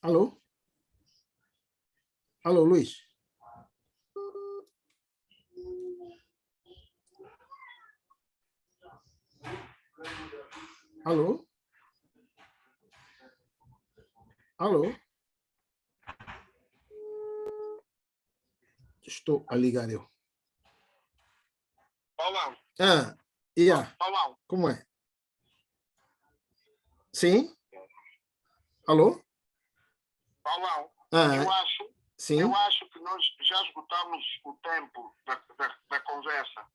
Alô? Alô, Luiz? Alô? Alô? Estou a ligar eu. Paulão. Paulão. Como é? Sim? Alô? Paulão, sim? Eu acho que nós já esgotamos o tempo da conversa.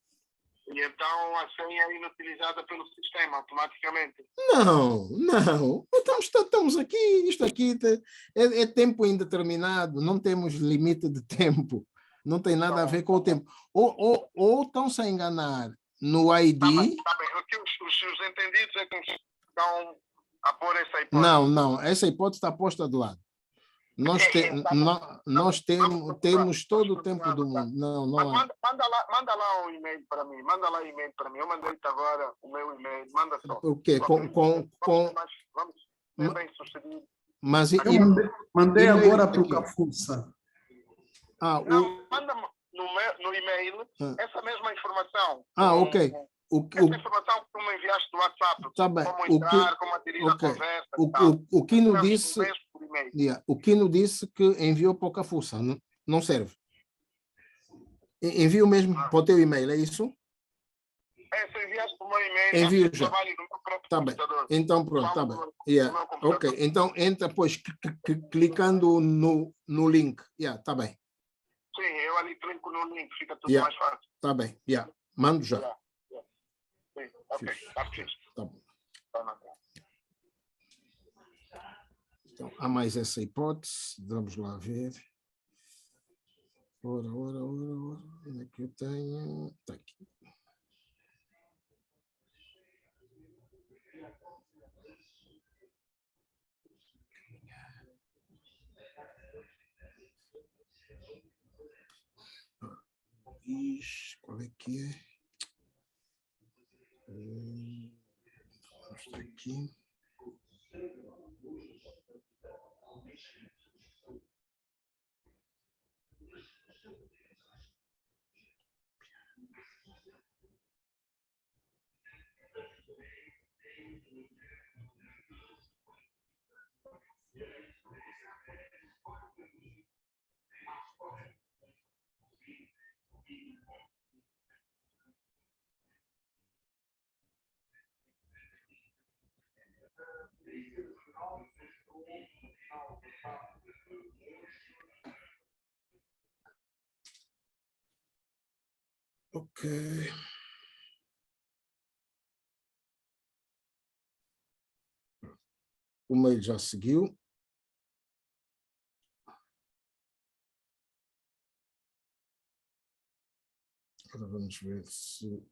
E então a senha é inutilizada pelo sistema automaticamente. Não. Estamos aqui, isto aqui é tempo indeterminado, não temos limite de tempo. Não tem nada a ver com o tempo. Ou estão-se a enganar no ID... Tá bem. Os entendidos é que estão a pôr essa hipótese. Não. Essa hipótese está posta de lado. Nós temos todo o tempo do mundo. Não manda lá um e-mail para mim. Eu mandei-te agora o meu e-mail. Manda só. O quê? Vamos ser bem sucedidos. Mas mandei agora para o Cafuça. Manda no e-mail essa mesma informação. Ok. Essa informação que tu me enviaste do WhatsApp. Tá bem. Como entrar, como aderir à conversa. O Quino disse... O Quino disse que enviou para o Cafuça. Não serve. Envio mesmo para o teu e-mail, é isso? Se enviaste para o meu e-mail, envio já. Trabalho no meu próprio computador. Então pronto, está bem. Ok, então entra depois clicando no link. Está bem. Sim, eu ali clico no link, fica tudo mais fácil. Está bem, mando já. Sim, ok, está fixe. Tá bom. Então, há mais essa hipótese, vamos lá ver. Ora. Onde é que eu tenho? Está aqui. Qual é que é? Está aqui. Ok. O mail já seguiu. Agora vamos ver se...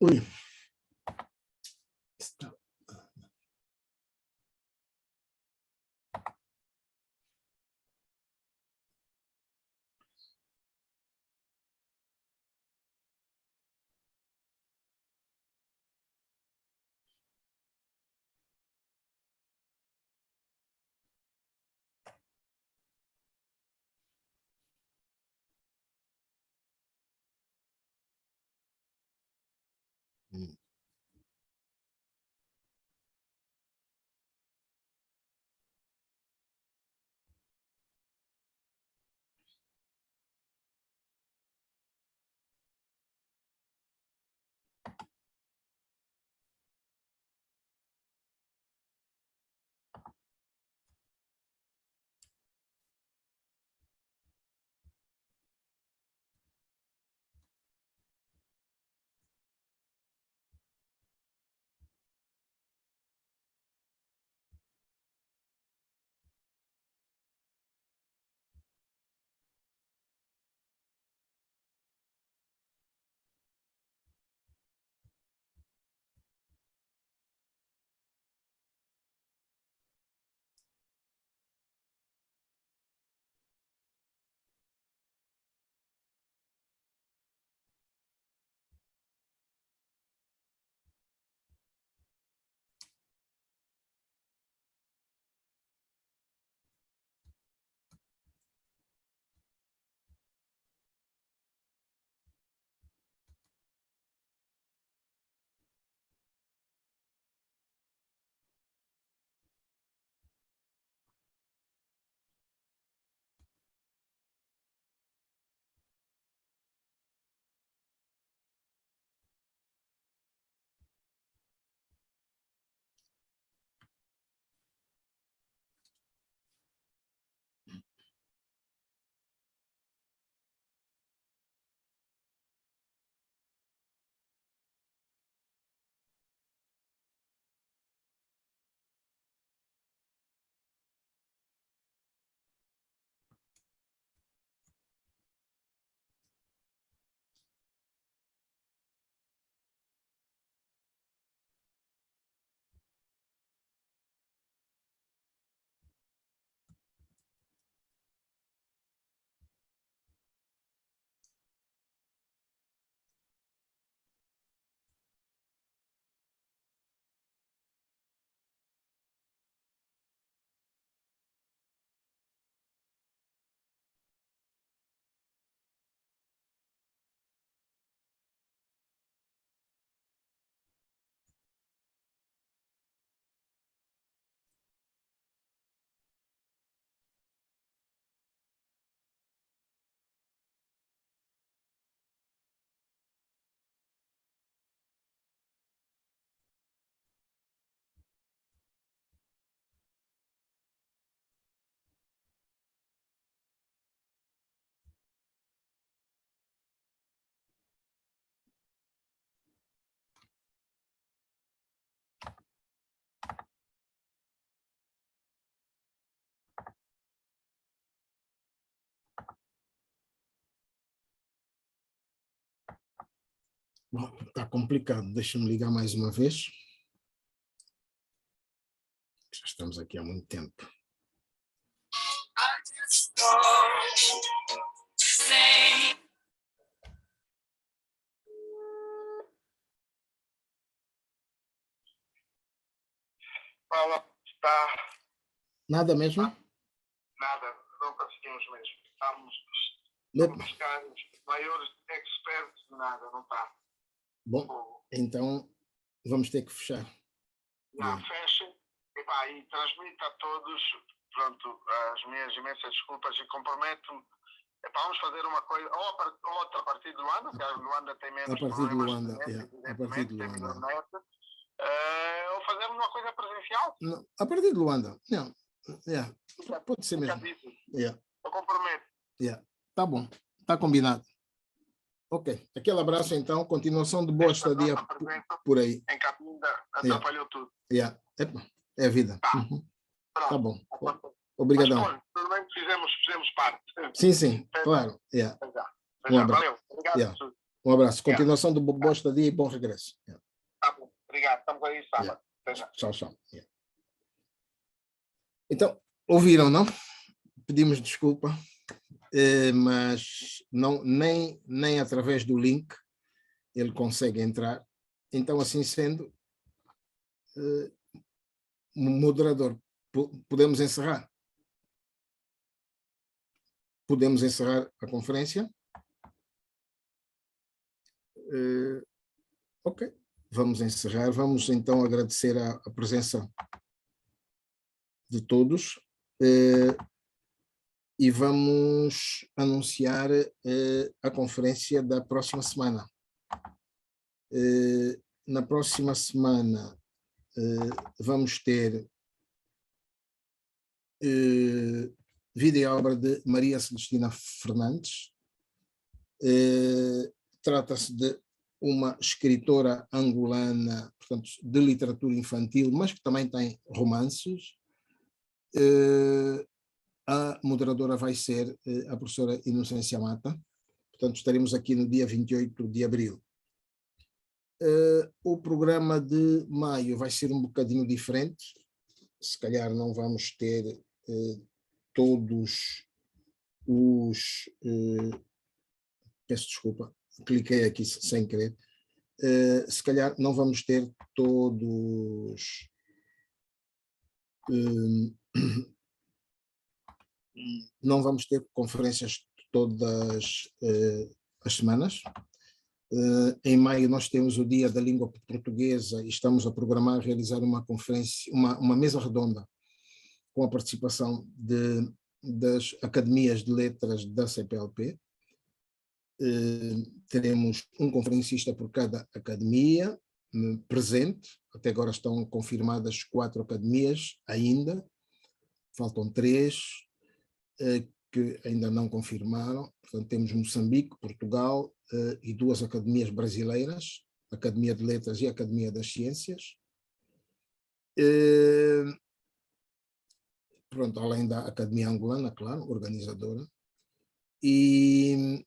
Ui. Bom, está complicado. Deixa-me ligar mais uma vez. Já estamos aqui há muito tempo. Fala, está Nada mesmo? nada, não conseguimos mesmo. Estamos Epa. buscar os maiores experts de nada, não está. Bom, então vamos ter que fechar. Já fechem e transmita a todos, pronto, as minhas imensas desculpas e comprometo-me. Vamos fazer uma coisa, ou outra a partir de Luanda, que a Luanda tem menos A partir de problemas Luanda, net, a partir de tem Luanda. melhor net. Ou fazermos uma coisa presencial. Não, a partir de Luanda. Não. Pode ser mesmo. Eu comprometo. Tá bom, tá combinado. Ok, aquele abraço então, continuação de boa estadia por aí. Em Cabinda atrapalhou tudo. Epa, é a vida. Tá bom. Obrigadão. Mas, pelo menos fizemos parte. Sim, claro. Um abraço. Valeu. Obrigado. Um abraço. Continuação de boa estadia e bom regresso. Tá bom. Obrigado. Estamos aí sábado. Tchau. Então, ouviram, não? Pedimos desculpa, mas não, nem através do link ele consegue entrar. Então, assim sendo, moderador, podemos encerrar? Podemos encerrar a conferência? Ok, vamos encerrar. Vamos então agradecer a presença de todos e vamos anunciar a conferência da próxima semana. Na próxima semana vamos ter videoobra de Maria Celestina Fernandes. Trata-se de uma escritora angolana, portanto, de literatura infantil, mas que também tem romances. A moderadora vai ser a professora Inocência Mata. Portanto, estaremos aqui no dia 28 de abril. O programa de maio vai ser um bocadinho diferente. Se calhar não vamos ter todos os... peço desculpa, cliquei aqui sem querer. Se calhar não vamos ter todos... não vamos ter conferências todas as semanas. Em maio nós temos o Dia da Língua Portuguesa e estamos a programar realizar uma conferência, uma mesa redonda com a participação das academias de letras da CPLP. Teremos um conferencista por cada academia presente. Até agora estão confirmadas 4 academias ainda, faltam 3 que ainda não confirmaram. Portanto, temos Moçambique, Portugal e 2 academias brasileiras, a Academia de Letras e a Academia das Ciências. Pronto, além da Academia Angolana, claro, organizadora. E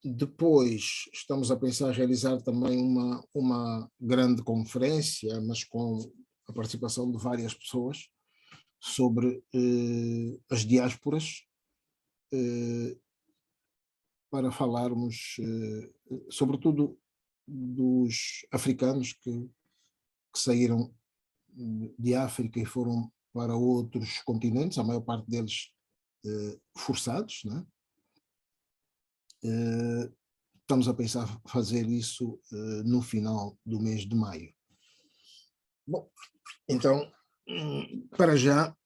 depois estamos a pensar em realizar também uma grande conferência, mas com a participação de várias pessoas, sobre as diásporas, para falarmos sobretudo dos africanos que saíram de África e foram para outros continentes, a maior parte deles forçados, né? Estamos a pensar fazer isso no final do mês de maio. Bom, então, para já,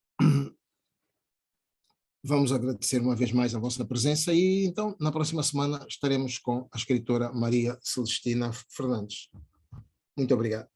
vamos agradecer uma vez mais a vossa presença e então na próxima semana estaremos com a escritora Maria Celestina Fernandes. Muito obrigado.